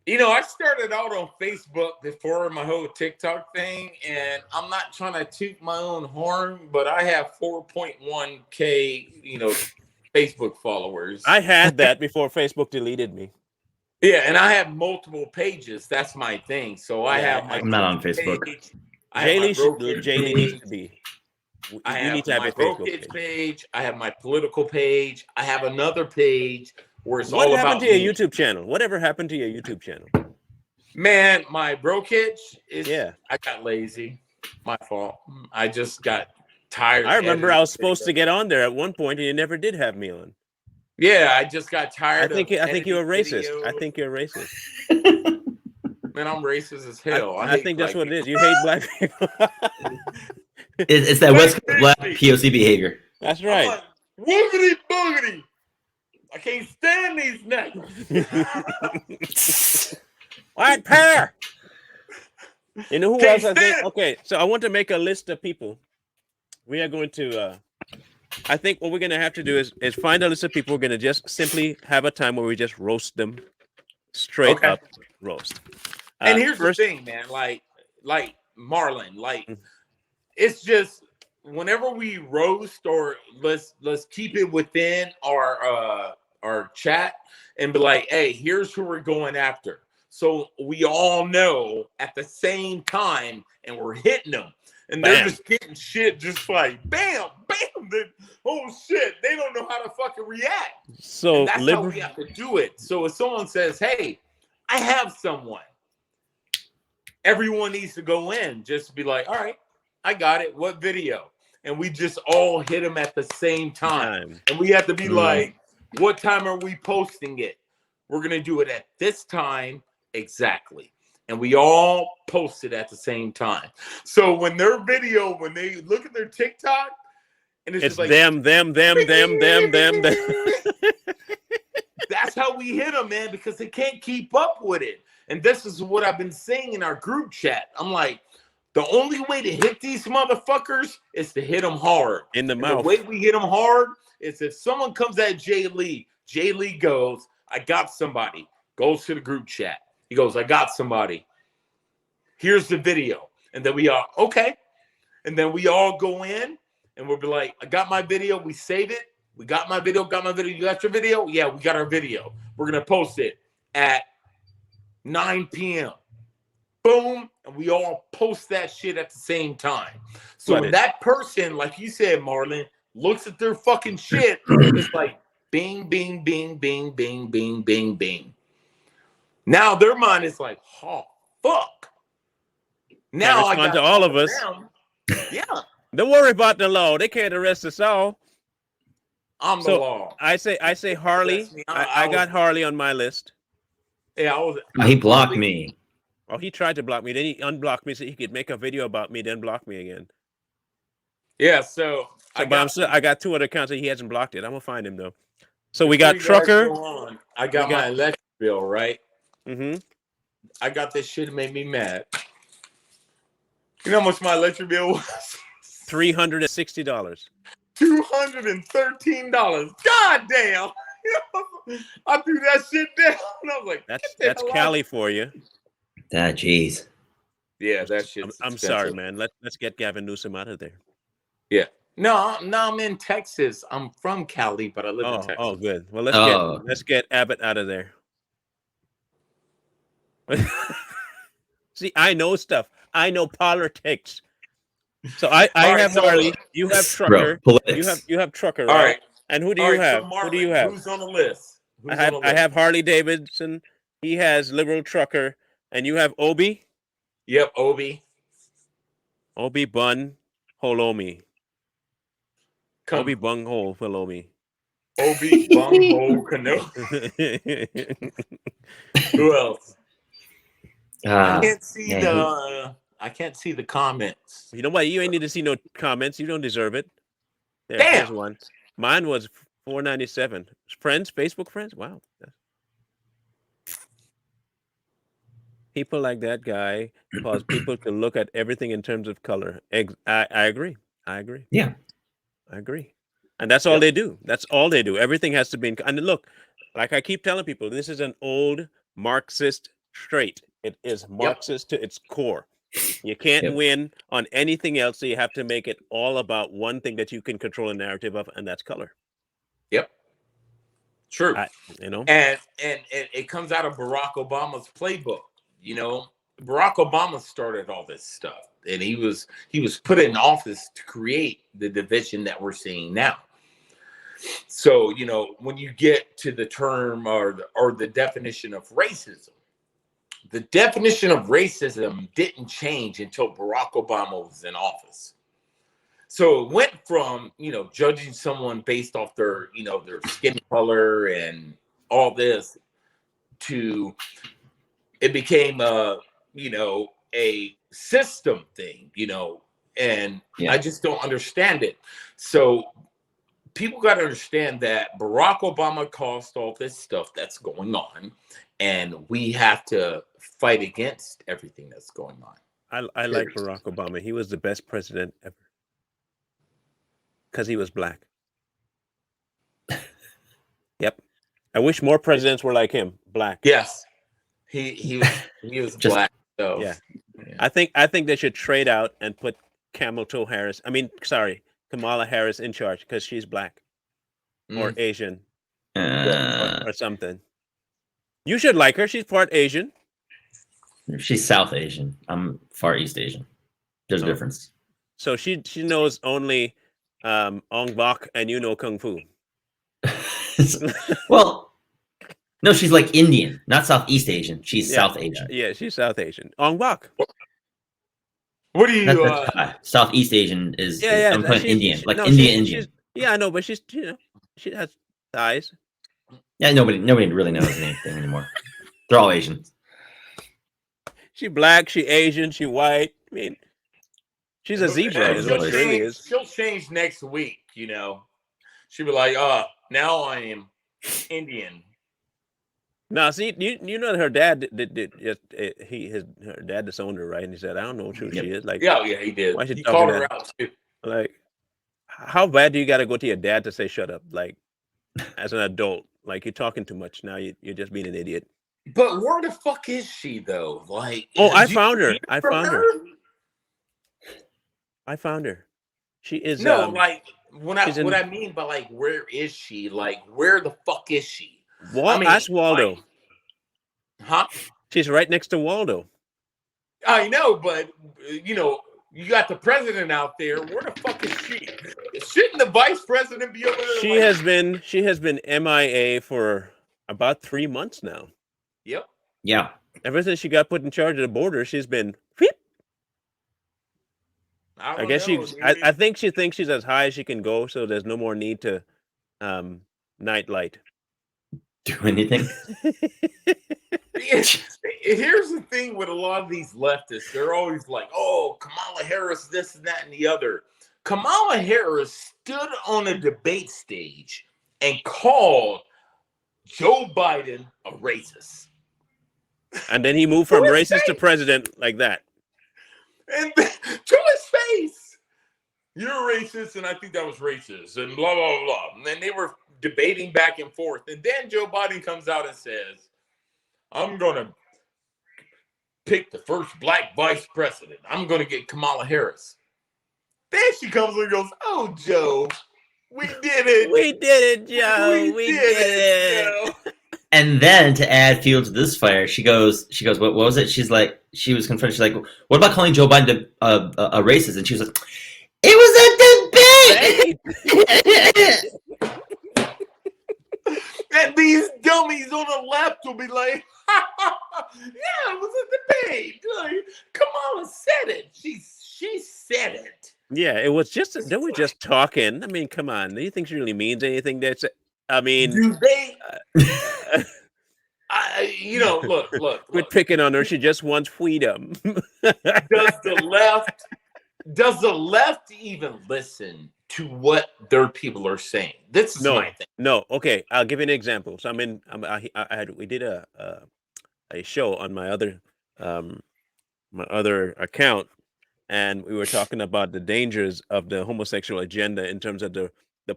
You know, I started out on Facebook before my whole TikTok thing, and I'm not trying to toot my own horn, but I have 4.1K, Facebook followers. I had that before Facebook deleted me. Yeah, and I have multiple pages. That's my thing. So I have my I'm not on Facebook. page. I have my brokerage Jaylee needs page. to be. I You have need to have my a Facebook brokerage page. page. I have my political page. I have another page where it's What all happened about to your me. YouTube channel? Whatever happened to your YouTube channel? Man, my brokerage is. Yeah. I got lazy. My fault. I just got tired. I remember I was supposed to editing get on there at one point, and you never did have me on. Yeah, I just got I tired. think you're a racist. Videos. I think you're a racist. Man, I'm racist as hell. I think that's what it is. You hate black people. It's that West Coast black POC behavior. That's I'm right. like, woogity boogity. I can't stand these niggas. White pair. You know who Can't else I think? stand- Okay, so I want to make a list of people. We are going to. I think what we're going to have to do is find a list of people. We're going to just simply have a time where we just roast them, straight Okay. up roast. And here's first, the thing, man. Like Marlin, it's just whenever we roast or let's keep it within our chat and be like, hey, here's who we're going after. So we all know at the same time, and we're hitting them. And they're Bam. just getting shit just like bam, bam. Oh shit, they don't know how to fucking react. So And that's how we have to do it. So if someone says, hey, I have someone, everyone needs to go in, just be like, all right, I got it. What video? And we just all hit them at the same time. And we have to be like, what time are we posting it? We're going to do it at this time exactly. And we all post it at the same time. So when their video, when they look at their TikTok, and it's just like them. That's how we hit them, man, because they can't keep up with it. And this is what I've been saying in our group chat. I'm like, the only way to hit these motherfuckers is to hit them hard. In the And mouth. the way we hit them hard is if someone comes at Jay Lee goes, I got somebody, goes to the group chat. He goes, I got somebody. Here's the video. And then we all, okay. And then we all go in and we'll be like, I got my video. We save it. We got my video. You got your video? Yeah, we got our video. We're going to post it at 9 p.m. Boom. And we all post that shit at the same time. So when that person, like you said, Marlon, looks at their fucking shit, it's like bing, bing, bing, bing, bing, bing, bing, bing. Now their mind is like, oh, fuck. Now I got to all of us. Yeah. Don't worry about the law. They can't arrest us all. I'm the law. I say Harley. I got Harley on my list. Yeah, he blocked me. Oh, he tried to block me. Then he unblocked me so he could make a video about me, then block me again. Yeah, so I got 2 other accounts that he hasn't blocked it. I'm gonna find him though. So we got Trucker. I got my electric bill, right? Mm-hmm. I got this shit that made me mad. You know how much my electric bill was? $360. $213. God damn. I threw that shit down. And I was like, that's Cali for you. Jeez. Yeah, that shit. I'm sorry, man. Let's get Gavin Newsom out of there. Yeah. No, I'm in Texas. I'm from Cali, but I live in Texas. Oh, good. Well, Oh. let's get Abbott out of there. See, I know stuff. I know politics. So I All right, have so Harley. You have Bro, Trucker. politics. You have Trucker, all right? right, And who do all you right. So have? Who do you Marlon, have? who's on the list? Who's on the I list? have Harley Davidson. He has liberal Trucker, and you have Obi. Yep, Obi. Obi Bun Holomi. Come, Obi Bung Hole Holomi. Obi Bungho Cano. Who else? I can't see Yeah, the. I can't see the comments. You know what? You ain't need to see no comments. You don't deserve it. Damn. Here's one. Mine was 497. Friends, Facebook friends. Wow. People like that guy cause people to look at everything in terms of color. I agree. I agree. yeah. I agree. And that's all they do. That's all they do. Everything has to be in. And look, like I keep telling people, this is an old Marxist trait. It is Marxist to its core. You can't Yep. win on anything else, so you have to make it all about one thing that you can control a narrative of, and that's color. Yep. True. You know, And it comes out of Barack Obama's playbook. You know, Barack Obama started all this stuff, and he was put in office to create the division that we're seeing now. So, you know, when you get to the term or the definition of racism, the definition of racism didn't change until Barack Obama was in office. So it went from, you know, judging someone based off their, you know, their skin color and all this, to it became a, you know, a system thing, you know, and I just don't understand it. So people got to understand that Barack Obama caused all this stuff that's going on, and we have to fight against everything that's going on. I like Barack Obama. He was the best president ever because he was black. Yep. I wish more presidents were like him, black. Yes, he was black. So yeah. I think they should trade out and put Kamala Harris in charge because she's black or Asian or something. You should like her. She's part Asian. She's South Asian. I'm Far East Asian. There's a difference. So she knows only Ong Bak and you know Kung Fu. Well, no, she's like Indian, not Southeast Asian. She's South Asian. Yeah, she's South Asian. Ong Bak. What do you? Southeast Asian is I'm putting Indian, Indian. Yeah, I know, but she's, you know, she has thighs. Yeah, nobody really knows anything anymore. They're all Asian. She black, she Asian, she white. I mean, she's a zebra. Is what she really is. She'll change next week. You know, she'll be like, now I am Indian. Now, see, you know her dad her dad disowned her, right? And he said, I don't know who she is. Like, yeah, he did. Why he called her out too. Like, how bad do you got to go to your dad to say shut up? Like, as an adult, like you're talking too much now. You're just being an idiot. But where the fuck is she though? Like, I found her. I found her. She is like what I mean by like where is she? Like where the fuck is she? Ask Waldo. Like, huh? She's right next to Waldo. I know, but you know, you got the president out there. Where the fuck is she? Shouldn't the vice president be over there? She has been MIA for about 3 months now. Yep. Yeah. Ever since she got put in charge of the border, she's been. Whoop. I guess I think she thinks she's as high as she can go, so there's no more need to night light. Do anything. Here's the thing with a lot of these leftists. They're always like, oh, Kamala Harris, this and that and the other. Kamala Harris stood on a debate stage and called Joe Biden a racist. And then he moved from racist to president like that. And to his face, you're racist, and I think that was racist, and blah, blah, blah. And then they were debating back and forth. And then Joe Biden comes out and says, I'm going to pick the first black vice president. I'm going to get Kamala Harris. Then she comes and goes, "Oh, Joe, we did it. We did it, Joe. We did it. Joe." And then to add fuel to this fire, she goes, what was it? She's like, she was confronted. She's like, what about calling Joe Biden a racist? And she was like, it was a debate. And these dummies on the left will be like, "Yeah, it was a debate. Like, Kamala said it. She said it." Yeah, it was just, they were just talking. I mean, come on. Do you think she really means anything? I mean, Do they? uh, Look. quit picking on her. She just wants freedom. Does the left even listen to what their people are saying? This is my thing. No. Okay, I'll give you an example. So we did a show on my other account, and we were talking about the dangers of the homosexual agenda in terms of the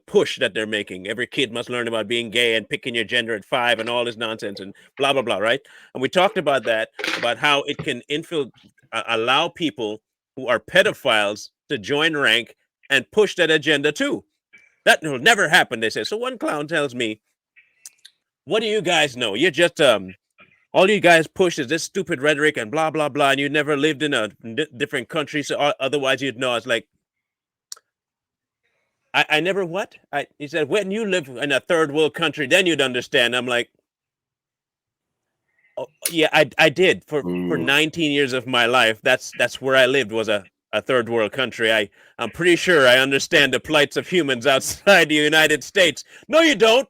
push that they're making. Every kid must learn about being gay and picking your gender at 5 and all this nonsense and blah blah blah, right? And we talked about that, about how it can allow people who are pedophiles to join rank and push that agenda too. That will never happen, they say. So one clown tells me, "What do you guys know? You're just all you guys push is this stupid rhetoric and blah blah blah, and you never lived in a different country, so otherwise you'd know." It's like, I never what? He said, when you live in a third world country, then you'd understand. I'm like, oh, yeah, I did for 19 years of my life. That's where I lived, was a third world country. I'm pretty sure I understand the plights of humans outside the United States. No, you don't.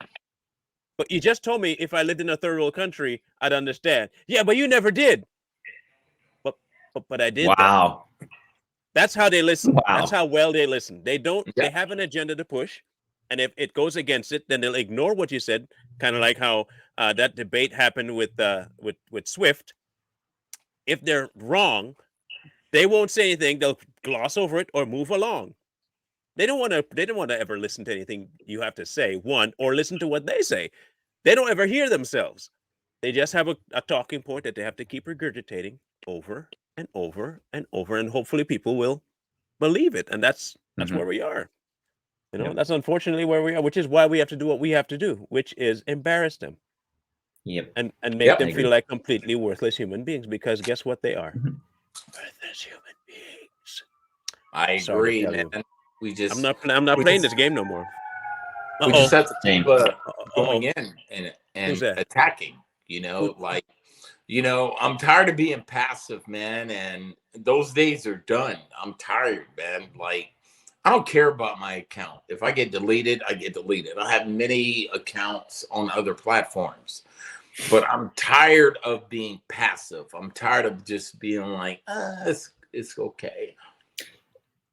But you just told me if I lived in a third world country, I'd understand. Yeah, but you never did. But I did. Wow. That's how they listen. Wow. That's how well they listen. They don't. They have an agenda to push, and if it goes against it, then they'll ignore what you said. Kind of like how that debate happened with Swift. If they're wrong, they won't say anything. They'll gloss over it or move along. They don't want to. They don't want to ever listen to anything you have to say. Or listen to what they say. They don't ever hear themselves. They just have a talking point that they have to keep regurgitating over and over and over, and hopefully people will believe it. And that's where we are. That's unfortunately where we are, which is why we have to do what we have to do, which is embarrass them. Yep. And make them feel like completely worthless human beings, because guess what they are? Worthless human beings. I agree, man. I'm not playing this game no more. We just have to keep going in and attacking. I'm tired of being passive, man, and those days are done. I'm tired, man. Like, I don't care about my account. If I get deleted, I get deleted. I have many accounts on other platforms, but I'm tired of being passive. I'm tired of just being like, it's okay.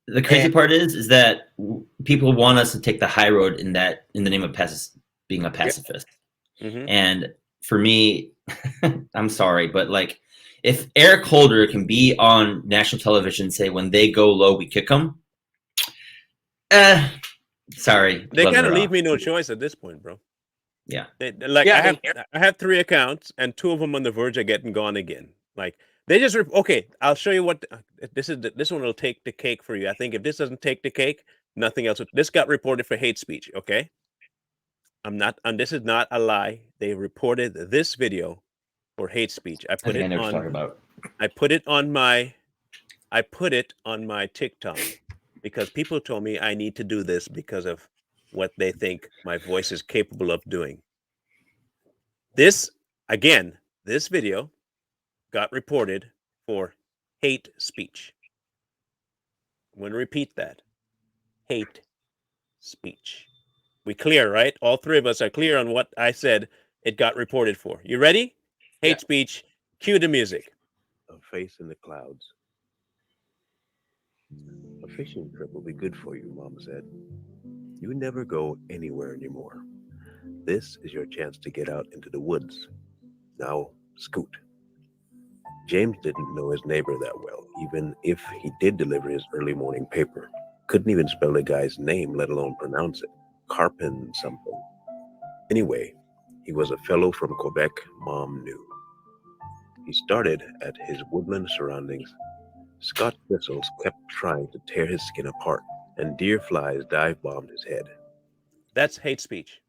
The crazy part is that people want us to take the high road in the name of being a pacifist. Mm-hmm. And for me, I'm sorry, but like, if Eric Holder can be on national television and say, when they go low, we kick them. Sorry. They kind of leave me no choice at this point, bro. Yeah. I have 3 accounts, and 2 of them on the verge of getting gone again. Like, they just okay. I'll show you what this one will take the cake for you. I think if this doesn't take the cake, nothing else. This got reported for hate speech. Okay, and this is not a lie. They reported this video for hate speech. I put it on my TikTok because people told me I need to do this because of what they think my voice is capable of doing. This video got reported for hate speech. I'm going to repeat that. Hate speech. We clear, right? All 3 of us are clear on what I said it got reported for. You ready? Hate speech. Cue the music. A face in the clouds. A fishing trip will be good for you, Mom said. You never go anywhere anymore. This is your chance to get out into the woods. Now, scoot. James didn't know his neighbor that well, even if he did deliver his early morning paper. Couldn't even spell the guy's name, let alone pronounce it. Carpin something. Anyway, he was a fellow from Quebec Mom knew. He started at his woodland surroundings, Scott thistles kept trying to tear his skin apart, and deer flies dive-bombed his head. That's hate speech.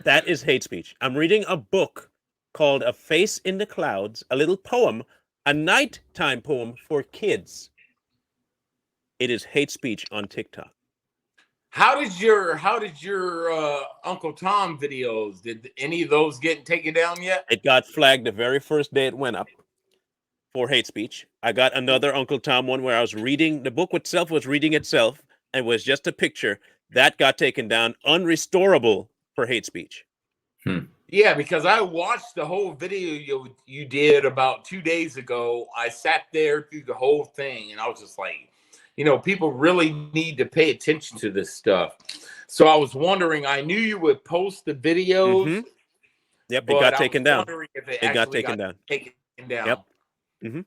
That is hate speech. I'm reading a book called A Face in the Clouds, a little poem, a nighttime poem for kids. It is hate speech on TikTok. How did your Uncle Tom videos? Did any of those get taken down yet? It got flagged the very first day it went up for hate speech. I got another Uncle Tom one where I was reading, the book itself was reading itself and was just a picture. That got taken down, unrestorable for hate speech. Yeah, because I watched the whole video you did about 2 days ago. I sat there through the whole thing, and I was just like, you know, people really need to pay attention to this stuff. So I was wondering, I knew you would post the videos. Yep, it got taken down. If it got taken down. Taken down. Yep.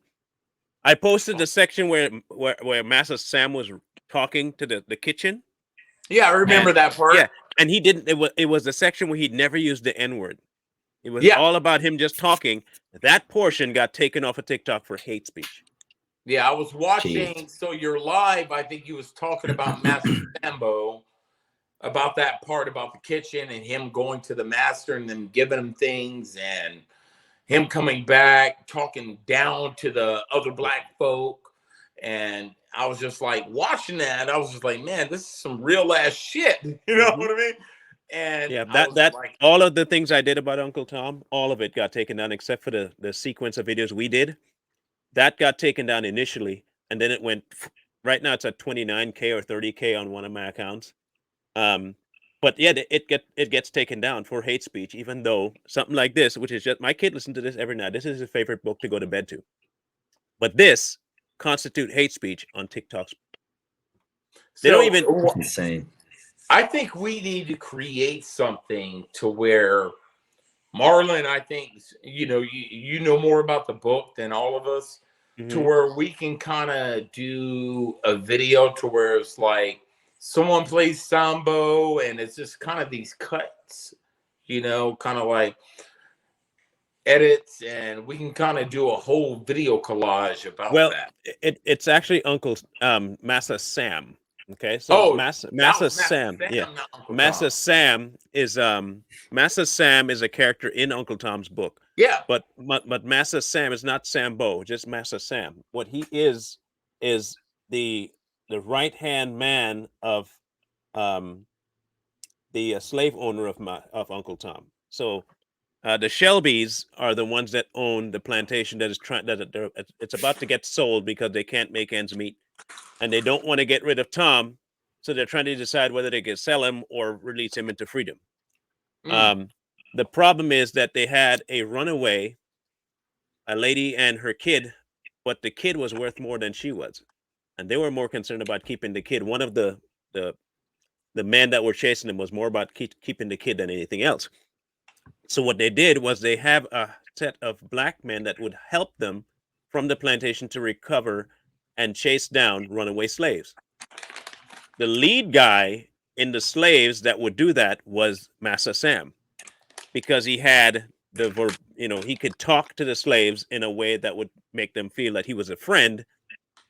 I posted the section where Massa Sam was talking to the kitchen. Yeah, I remember that part. Yeah, and he didn't. It was the section where he'd never used the N-word. It was all about him just talking. That portion got taken off of TikTok for hate speech. Yeah, I was watching. So you're live. I think he was talking about Master Sambo, about that part about the kitchen and him going to the master and them giving him things and him coming back, talking down to the other black folk. And I was just like watching that. I was just like, man, this is some real ass shit. You know what I mean? And yeah, that like, all of the things I did about Uncle Tom, all of it got taken down except for the sequence of videos we did. That got taken down initially, and then it went. Right now, it's at 29K or 30K on one of my accounts. But yeah, it gets taken down for hate speech, even though something like this, which is just my kid listens to this every night. This is his favorite book to go to bed to. But this constitute hate speech on TikToks. They don't even. That's insane. I think we need to create something to where Marlin, I think, you know more about the book than all of us, to where we can kind of do a video to where it's like someone plays Sambo and it's just kind of these cuts, you know, kind of like edits, and we can kind of do a whole video collage about that. It's actually Uncle Massa Sam. Okay, so Massa Sam, yeah. Massa Sam is a character in Uncle Tom's book. Yeah. But Massa Sam is not Sambo, just Massa Sam. What he is the right-hand man of the slave owner of Uncle Tom. So the Shelbys are the ones that own the plantation that is it's about to get sold because they can't make ends meet. And they don't want to get rid of Tom, so they're trying to decide whether they can sell him or release him into freedom. The problem is that they had a runaway, a lady and her kid, but the kid was worth more than she was, and they were more concerned about keeping the kid. One of the men that were chasing them was more about keeping the kid than anything else. So what they did was they have a set of black men that would help them from the plantation to recover and chase down runaway slaves. The lead guy in the slaves that would do that was Massa Sam, because he had he could talk to the slaves in a way that would make them feel that he was a friend,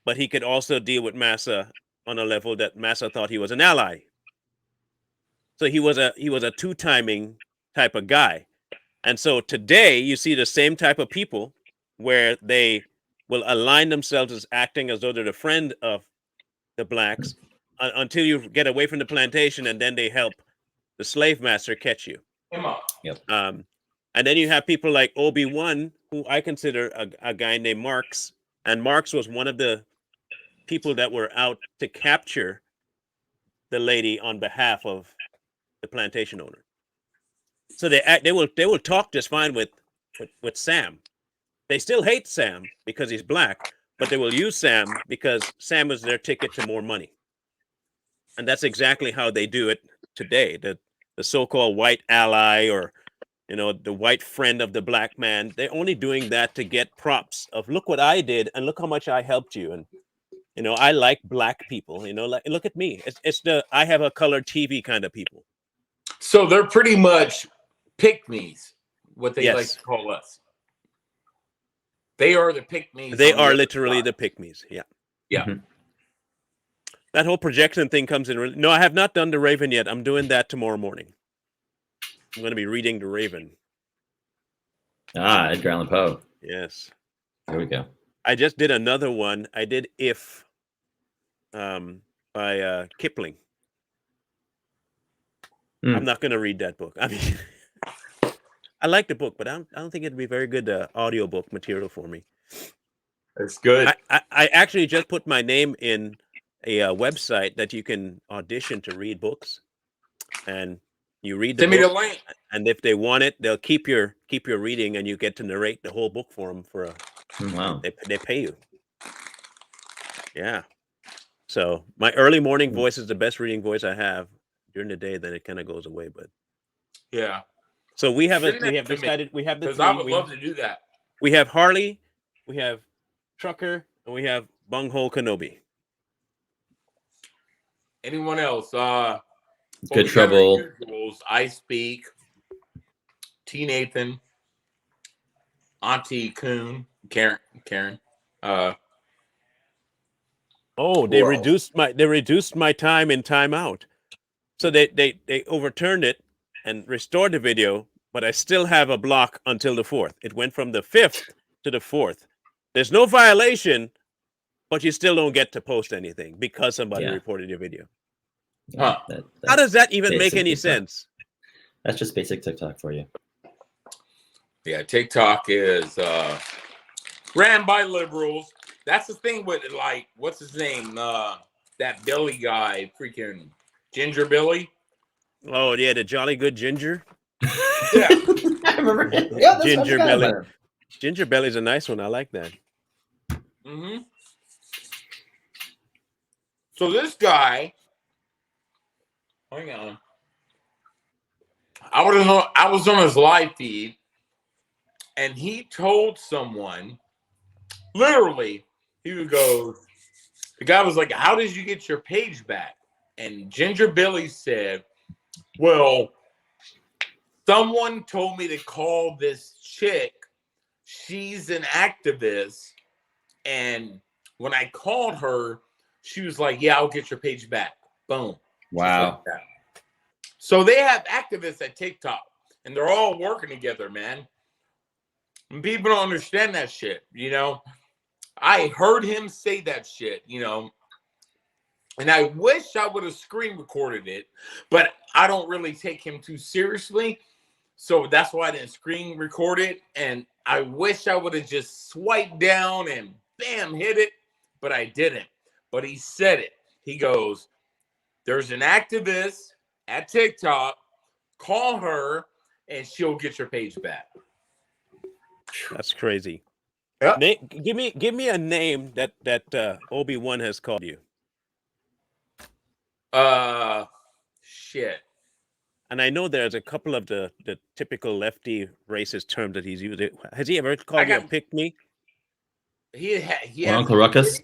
but he could also deal with Massa on a level that Massa thought he was an ally. So he was a two-timing type of guy. And so today you see the same type of people where they will align themselves as acting as though they're the friend of the blacks until you get away from the plantation, and then they help the slave master catch you. Yep. And then you have people like Obi-Wan, who I consider a guy named Marks, and Marks was one of the people that were out to capture the lady on behalf of the plantation owner. So they will talk just fine with Sam. They still hate Sam because he's black, but they will use Sam because Sam is their ticket to more money. And that's exactly how they do it today. The so-called white ally, or the white friend of the black man, they're only doing that to get props of, look what I did and look how much I helped you. And I like black people, like, look at me. It's the I have a colored TV kind of people. So they're pretty much pick-me's, what they like to call us. They are the pick-me's. They on the are other literally side. the pick-me's. Yeah. Yeah. Mhm. That whole projection thing comes in. No, I have not done The Raven yet. I'm doing that tomorrow morning. I'm going to be reading The Raven. Edgar Allan Poe. Yes. There we go. I just did another one. I did If by Kipling. I'm not going to read that book. I mean, I like the book, but I don't think it'd be very good audiobook material for me. It's good. I actually just put my name in a website that you can audition to read books, and you read the Send me the book, link. and if they want it, they'll keep your reading, and you get to narrate the whole book for them for a. Wow. They pay you. Yeah. So my early morning voice is the best reading voice I have. During the day, then it kind of goes away. But Yeah. so we have Send that to me, decided we have the because I three. would love to do that. We have Harley, we have Trucker, and we have Bunghole Kenobi. Anyone else? Good Trouble. Usuals, I Speak, T. Nathan, Auntie Coon, Karen. Oh, they Whoa. reduced my time in timeout. So they overturned it and restored the video, but I still have a block until the 4th. It went from the 5th to the 4th. There's no violation, but you still don't get to post anything because somebody reported your video. Huh. How does that even make basic any TikTok. sense? That's just basic TikTok for you. Yeah, TikTok is ran by liberals. That's the thing with it, like, what's his name? That Billy guy, freaking Ginger Billy. Oh yeah, the Jolly Good Ginger. Yeah. I remember. Yeah, that's Ginger what I forgot Belly. about him. Ginger Belly's a nice one. I like that. Mm-hmm. So this guy, hang on. I was on his live feed, and he told someone, literally, he would go, the guy was like, "How did you get your page back?" And Ginger Billy said, "Well, someone told me to call this chick. She's an activist. And when I called her, she was like, yeah, I'll get your page back." Boom. Wow. Like that. So they have activists at TikTok, and they're all working together, man. And people don't understand that shit, you know. I heard him say that shit, you know. And I wish I would have screen recorded it, but I don't really take him too seriously. So that's why I didn't screen record it. And I wish I would have just swiped down and bam, hit it, but I didn't. But he said it. He goes, "There's an activist at TikTok. Call her and she'll get your page back." That's crazy. Yep. Give me a name that Obi-Wan has called you. Shit. And I know there's a couple of the typical lefty racist terms that he's used. Has he ever called you a pick-me? He Or Uncle Ruckus?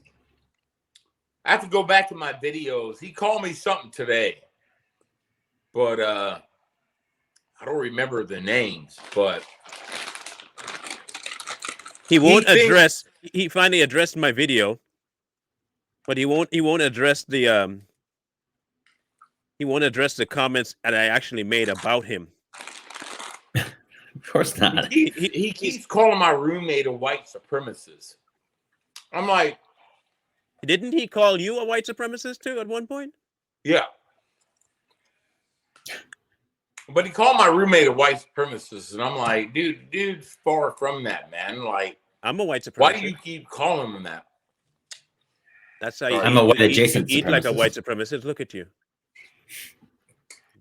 I have to go back to my videos. He called me something today, but I don't remember the names. But he won't address. He finally addressed my video, but he won't address the He won't address the comments that I actually made about him. Of course not. He keeps calling my roommate a white supremacist. I'm like, didn't he call you a white supremacist too at one point? Yeah. But he called my roommate a white supremacist, and I'm like, dude's far from that, man. Like, I'm a white supremacist. Why do you keep calling him that? That's how you I'm a white adjacent eat like a supremacist. white supremacist. Look at you.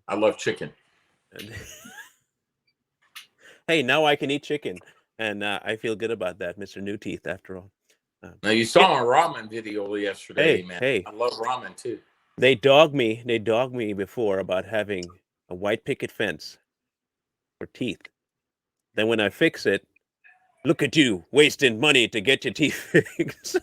I love chicken. Hey, now I can eat chicken, and I feel good about that, Mr. New Teeth. After all, now you saw my ramen video yesterday, man. Hey, I love ramen too. They dogged me before about having a white picket fence for teeth. Then when I fix it, look at you wasting money to get your teeth fixed.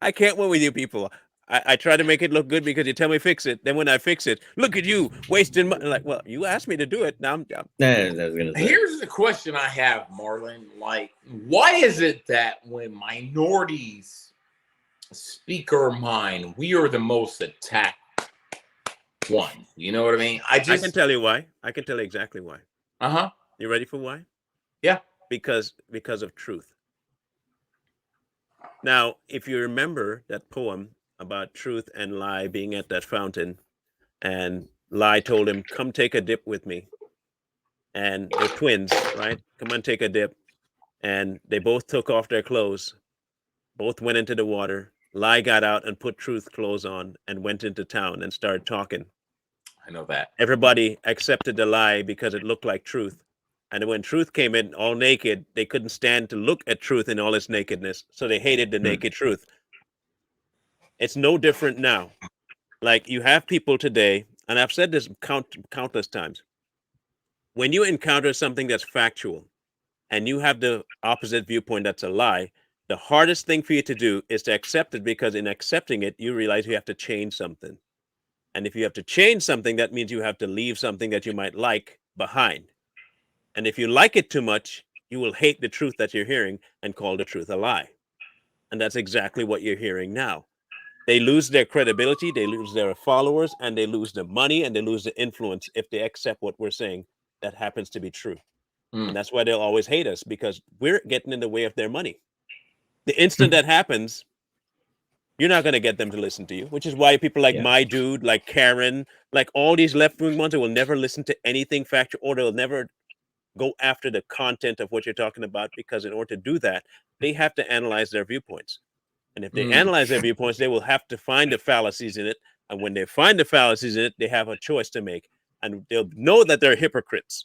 I can't win with you people. I try to make it look good because you tell me fix it. Then when I fix it, look at you wasting money. Like, well, you asked me to do it. Now I'm I was gonna say. Here's the question I have, Marlon. Like, why is it that when minorities speak our mind, we are the most attacked one? You know what I mean? I can tell you why. I can tell you exactly why. Uh-huh. You ready for why? Yeah. Because of truth. Now, if you remember that poem about truth and lie being at that fountain, and lie told him, "Come take a dip with me." And they're twins, right? Come on, take a dip. And they both took off their clothes. Both went into the water. Lie got out and put truth clothes on and went into town and started talking. I know that. Everybody accepted the lie because it looked like truth. And when truth came in all naked, they couldn't stand to look at truth in all its nakedness. So they hated the naked truth. It's no different now. Like, you have people today, and I've said this countless times. When you encounter something that's factual and you have the opposite viewpoint that's a lie, the hardest thing for you to do is to accept it, because in accepting it, you realize you have to change something. And if you have to change something, that means you have to leave something that you might like behind. And if you like it too much, you will hate the truth that you're hearing and call the truth a lie. And that's exactly what you're hearing now. They lose their credibility, they lose their followers, and they lose the money, and they lose the influence if they accept what we're saying that happens to be true. And that's why they'll always hate us, because we're getting in the way of their money. The instant that happens, you're not going to get them to listen to you, which is why people like My Dude, like Karen, like all these left-wing ones, they will never listen to anything factual, or they'll never go after the content of what you're talking about, because in order to do that, they have to analyze their viewpoints. And if they analyze their viewpoints, they will have to find the fallacies in it. And when they find the fallacies in it, they have a choice to make. And they'll know that they're hypocrites,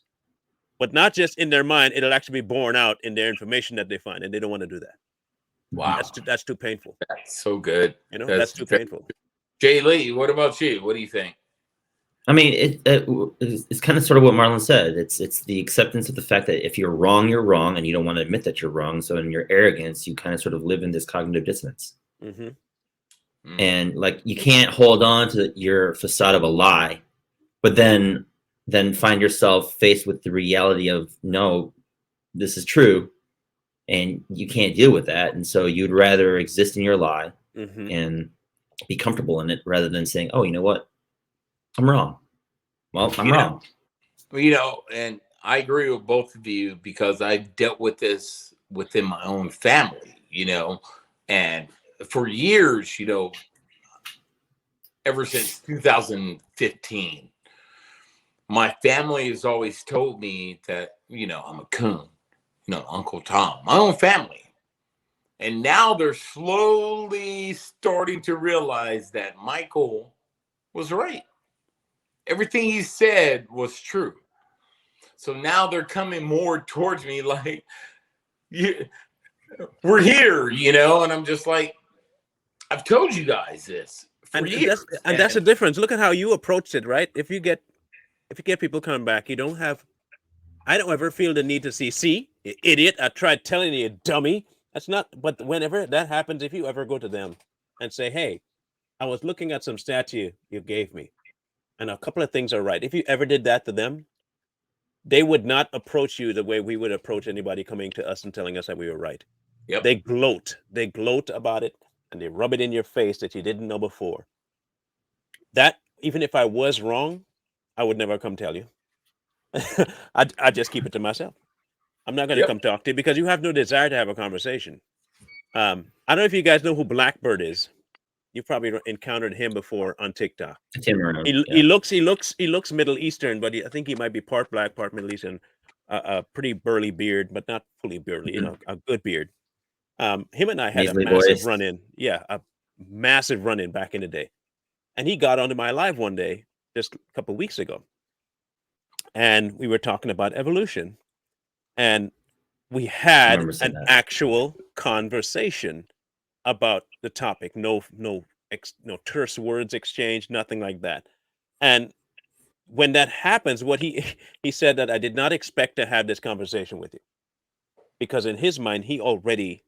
but not just in their mind. It'll actually be borne out in their information that they find. And they don't want to do that. Wow. That's too painful. That's so good. You know, that's too painful. Jay Lee, what about you? What do you think? I mean, it's kind of sort of what Marlon said. It's the acceptance of the fact that if you're wrong, and you don't want to admit that you're wrong. So in your arrogance, you kind of sort of live in this cognitive dissonance. And like, you can't hold on to your facade of a lie, but then find yourself faced with the reality of, no, this is true, and you can't deal with that. And so you'd rather exist in your lie and be comfortable in it, rather than saying, oh, you know what? I'm wrong. Well, I'm wrong. You know, and I agree with both of you, because I've dealt with this within my own family, you know, and for years, you know, ever since 2015, my family has always told me that, you know, I'm a coon, you know, Uncle Tom, my own family. And now they're slowly starting to realize that Michael was right. Everything he said was true. So now they're coming more towards me like, we're here, you know, and I'm just like, I've told you guys this for years. That's the difference. Look at how you approached it, right? If you get people coming back, I don't ever feel the need to see, you idiot, I tried telling you, dummy. That's not, but whenever that happens, if you ever go to them and say, hey, I was looking at some stats you gave me, and a couple of things are right. If you ever did that to them, they would not approach you the way we would approach anybody coming to us and telling us that we were right. Yep. They gloat about it, and they rub it in your face that you didn't know before. That, even if I was wrong, I would never come tell you. I'd just keep it to myself. I'm not going to come talk to you, because you have no desire to have a conversation. I don't know if you guys know who Blackbird is. You've probably encountered him before on TikTok. He looks Middle Eastern, but I think he might be part black, part Middle Eastern. A pretty burly beard, but not fully burly. You know, a good beard. Him and I had a massive run-in. Yeah, a massive run-in back in the day. And he got onto my live one day, just a couple of weeks ago, and we were talking about evolution, and we had an actual conversation about the topic. No terse words exchanged, nothing like that. And when that happens, what he said that I did not expect to have this conversation with you, because in his mind, he already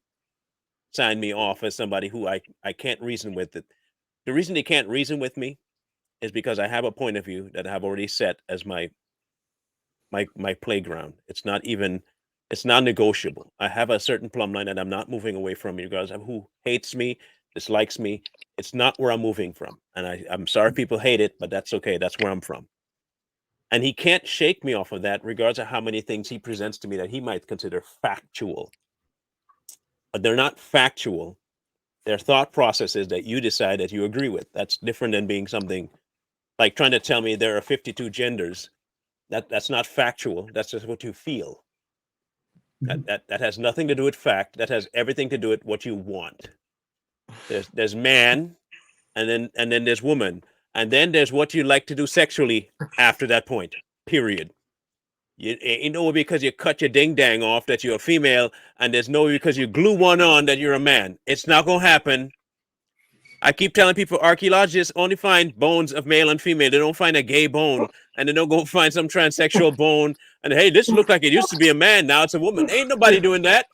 signed me off as somebody who I can't reason with it. The reason they can't reason with me is because I have a point of view that I have already set as my playground. It's non-negotiable. I have a certain plumb line that I'm not moving away from, regardless of who hates me, dislikes me. It's not where I'm moving from. And I'm sorry if people hate it, but that's okay. That's where I'm from. And he can't shake me off of that, regardless of how many things he presents to me that he might consider factual. But they're not factual. They're thought processes that you decide that you agree with. That's different than being something like trying to tell me there are 52 genders. That's not factual. That's just what you feel. That has nothing to do with fact. That has everything to do with what you want. There's man, and then there's woman, and then there's what you like to do sexually after that point. Period. You know because you cut your ding dang off that you're a female, and there's no because you glue one on that you're a man. It's not gonna happen. I keep telling people archaeologists only find bones of male and female. They don't find a gay bone, and they don't go find some transsexual bone. And hey, this looked like it used to be a man. Now it's a woman. Ain't nobody doing that.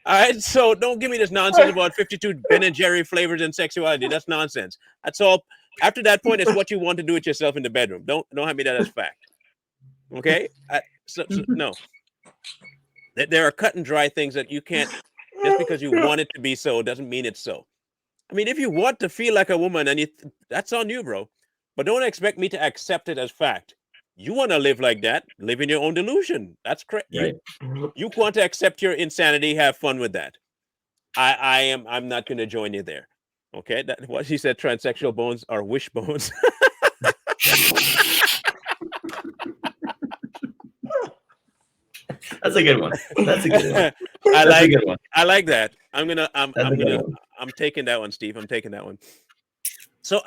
All right. So don't give me this nonsense about 52 Ben and Jerry flavors and sexuality. That's nonsense. That's all. After that point, it's what you want to do with yourself in the bedroom. Don't have me that as fact. Okay. No. There are cut and dry things that you can't. Just because you want it to be so doesn't mean it's so. I mean, if you want to feel like a woman, and that's on you, bro. But don't expect me to accept it as fact. You want to live like that, live in your own delusion. That's correct. Right. You want to accept your insanity, have fun with that. I'm not going to join you there. Okay, what she said, transsexual bones are wish bones. That's a good one. That's a good one. I like that. I'm taking that one, Steve. I'm taking that one. So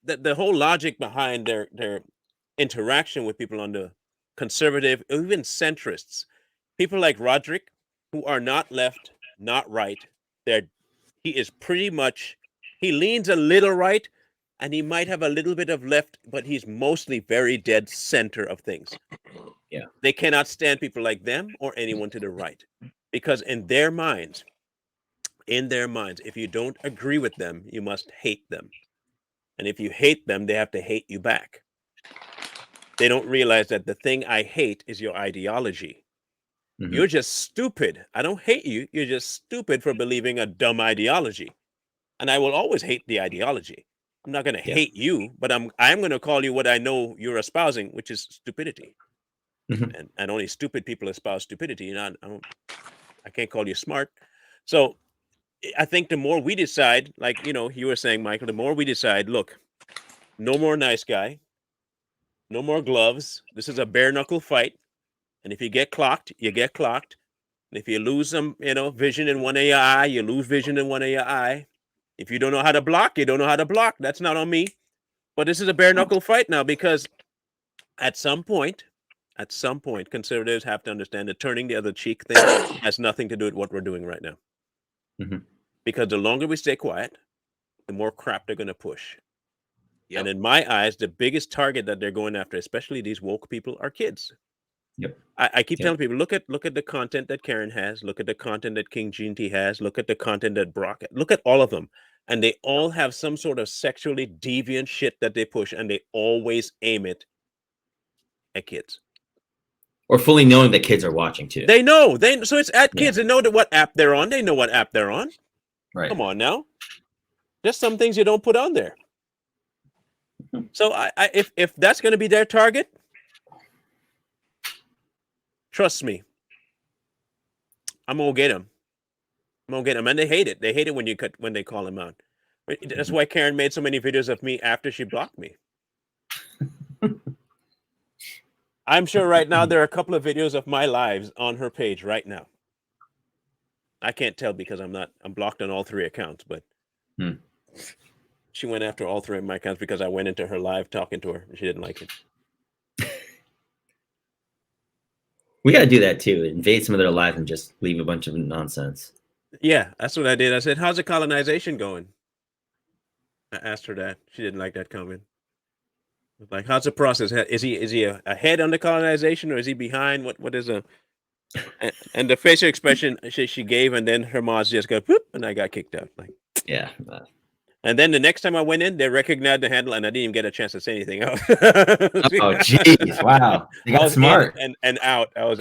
the whole logic behind their interaction with people on the conservative, even centrists, people like Roderick, who are not left, not right. He is pretty much, he leans a little right, and he might have a little bit of left, but he's mostly very dead center of things. Yeah. They cannot stand people like them or anyone to the right, because in their minds, if you don't agree with them, you must hate them. And if you hate them, they have to hate you back. They don't realize that the thing I hate is your ideology. Mm-hmm. You're just stupid. I don't hate you. You're just stupid for believing a dumb ideology. And I will always hate the ideology. I'm not going to hate you, but I'm going to call you what I know you're espousing, which is stupidity. Mm-hmm. And only stupid people espouse stupidity. And I can't call you smart. So I think the more we decide, like, you were saying, Michael, the more we decide, look, no more nice guy, no more gloves. This is a bare knuckle fight. And if you get clocked, you get clocked. And if you lose some, vision in one of your eye, you lose vision in one of your eye. If you don't know how to block, you don't know how to block. That's not on me. But this is a bare knuckle fight now, because at some point, conservatives have to understand that turning the other cheek thing has nothing to do with what we're doing right now. Mm-hmm. Because the longer we stay quiet, the more crap they're going to push. Yep. And in my eyes, the biggest target that they're going after, especially these woke people, are kids. Yep. I keep telling people, look at the content that Karen has, look at the content that King GT has, look at the content that Brock, look at all of them. And they all have some sort of sexually deviant shit that they push, and they always aim it at kids. Or fully knowing that kids are watching too. They know. So it's at kids. They know what app they're on. They know what app they're on. Right. Come on now. There's some things you don't put on there. So if that's going to be their target, trust me, I'm gonna get them. And they hate it. They hate it when they call them out. That's why Karen made so many videos of me after she blocked me. I'm sure right now there are a couple of videos of my lives on her page right now. I can't tell because I'm blocked on all 3 accounts, but she went after all 3 of my accounts because I went into her live talking to her. She didn't like it. We got to do that too. Invade some of their lives and just leave a bunch of nonsense. Yeah, that's what I did. I said, how's the colonization going? I asked her that. She didn't like that comment. Like, how's the process? Is he ahead on the colonization, or is he behind? What is a? And the facial expression she gave, and then her mouth just got whoop, and I got kicked out. Like, yeah. And then the next time I went in, they recognized the handle, and I didn't even get a chance to say anything else. Oh, jeez. Wow. They I got was smart. in and out. I was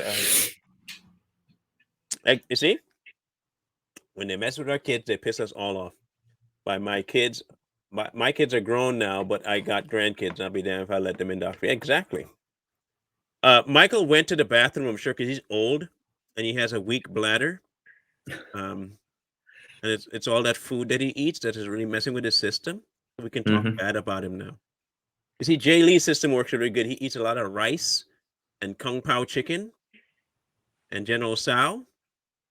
like, you see, when they mess with our kids, they piss us all off. By my kids, my kids are grown now, but I got grandkids. I'll be damned if I let them indoctrinate. Exactly. Michael went to the bathroom, I'm sure, because he's old and he has a weak bladder. And it's all that food that he eats that is really messing with his system. We can talk bad about him now. You see, Jay Lee's system works really good. He eats a lot of rice and Kung Pao chicken and General Tso.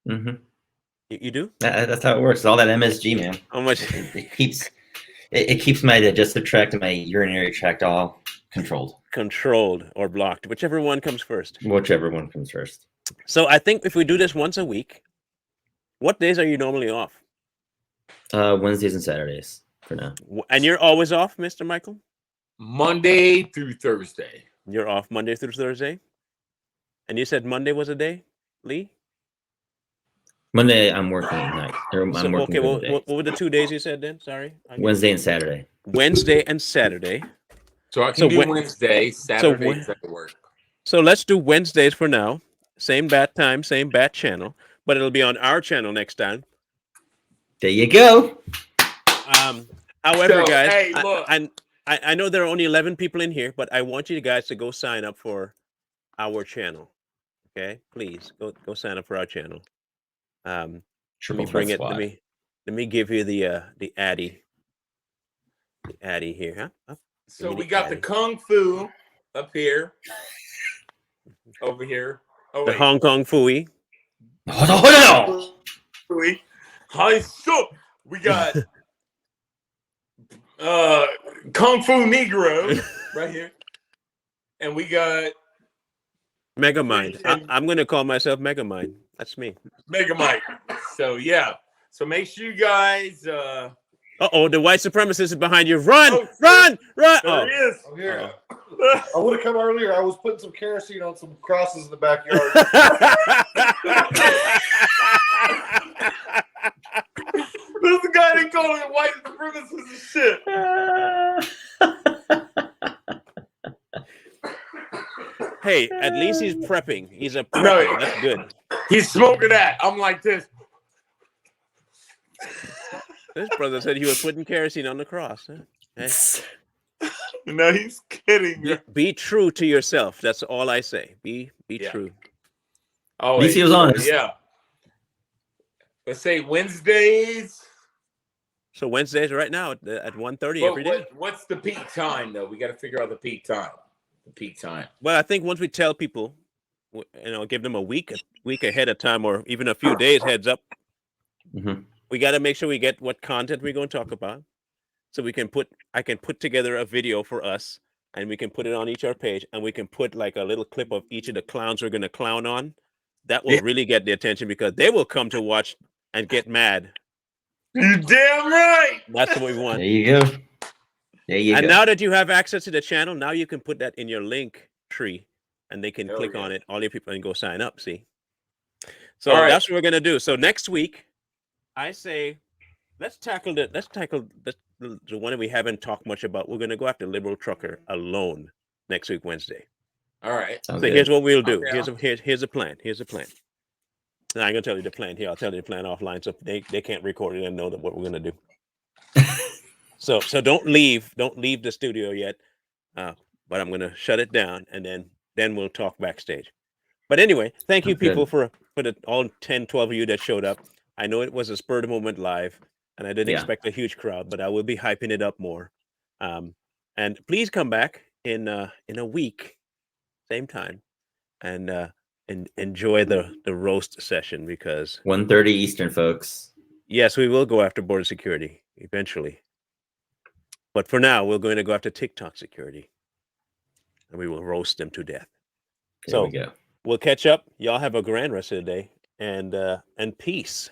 You do? That's how it works. It's all that MSG, man. How much? It keeps my digestive tract and my urinary tract all controlled. Controlled or blocked, whichever one comes first. Whichever one comes first. So I think if we do this once a week, what days are you normally off? Wednesdays and Saturdays for now. And you're always off, Mr. Michael? Monday through Thursday. You're off Monday through Thursday? And you said Monday was a day, Lee? Monday I'm working at night. I'm working okay, well, what were the 2 days you said then? Sorry. Wednesday and Saturday. Wednesday and Saturday. So I can do Wednesday, Saturdays at work. So let's do Wednesdays for now. Same bat time, same bat channel, but it'll be on our channel next time. There you go. However, guys, hey, look. I know there are only 11 people in here, but I want you guys to go sign up for our channel. Okay, please go sign up for our channel. Let me bring it. Let me give you the Addy. The Addy here, huh? So we got the Kung Fu up here, over here. Oh, the Hong Kong Fooey. Fooey. Hi, so we got Kung Fu Negro right here, and we got Megamind. I'm going to call myself Megamind. That's me. Megamind. So yeah. So make sure you guys. Uh-oh, the white supremacist is behind you. Run! Run! There he is. I'm here. I would have come earlier. I was putting some kerosene on some crosses in the backyard. This is the guy they call it white supremacist and shit. Hey, at least he's prepping. He's a prepper. That's good. He's smoking that. I'm like this. This brother said he was putting kerosene on the cross. Huh? Hey. No, he's kidding. Be true to yourself. That's all I say. Be true. Oh, at least he was honest. Yeah. Let's say Wednesdays. So Wednesdays right now at 1:30 every day. What's the peak time though? We got to figure out the peak time. The peak time. Well, I think once we tell people, give them a week ahead of time, or even a few days heads up. We got to make sure we get what content we're going to talk about, so I can put together a video for us, and we can put it on each our page, and we can put like a little clip of each of the clowns we're going to clown on. That will really get the attention because they will come to watch and get mad. You're damn right. That's what we want. There you go. There you go. And now that you have access to the channel, now you can put that in your link tree, and they can click on it. All your people can go sign up. See. So that's what we're gonna do. So next week, I say, let's tackle the one that we haven't talked much about. We're gonna go after Liberal Trucker alone next week, Wednesday. All right. So here's what we'll do. Here's a plan. Here's a plan. Now I'm gonna tell you the plan here. I'll tell you the plan offline, so they can't record it and know what we're gonna do. So don't leave the studio yet. But I'm gonna shut it down, and then we'll talk backstage. But anyway, thank you people for the all 10, 12 of you that showed up. I know it was a spur of the moment live, and I didn't expect a huge crowd, but I will be hyping it up more. And please come back in a week, same time, and enjoy the roast session, because 1:30 Eastern, folks. Yes, we will go after border security eventually. But for now, we're going to go after TikTok security, and we will roast them to death. There we go. We'll catch up. Y'all have a grand rest of the day, and peace.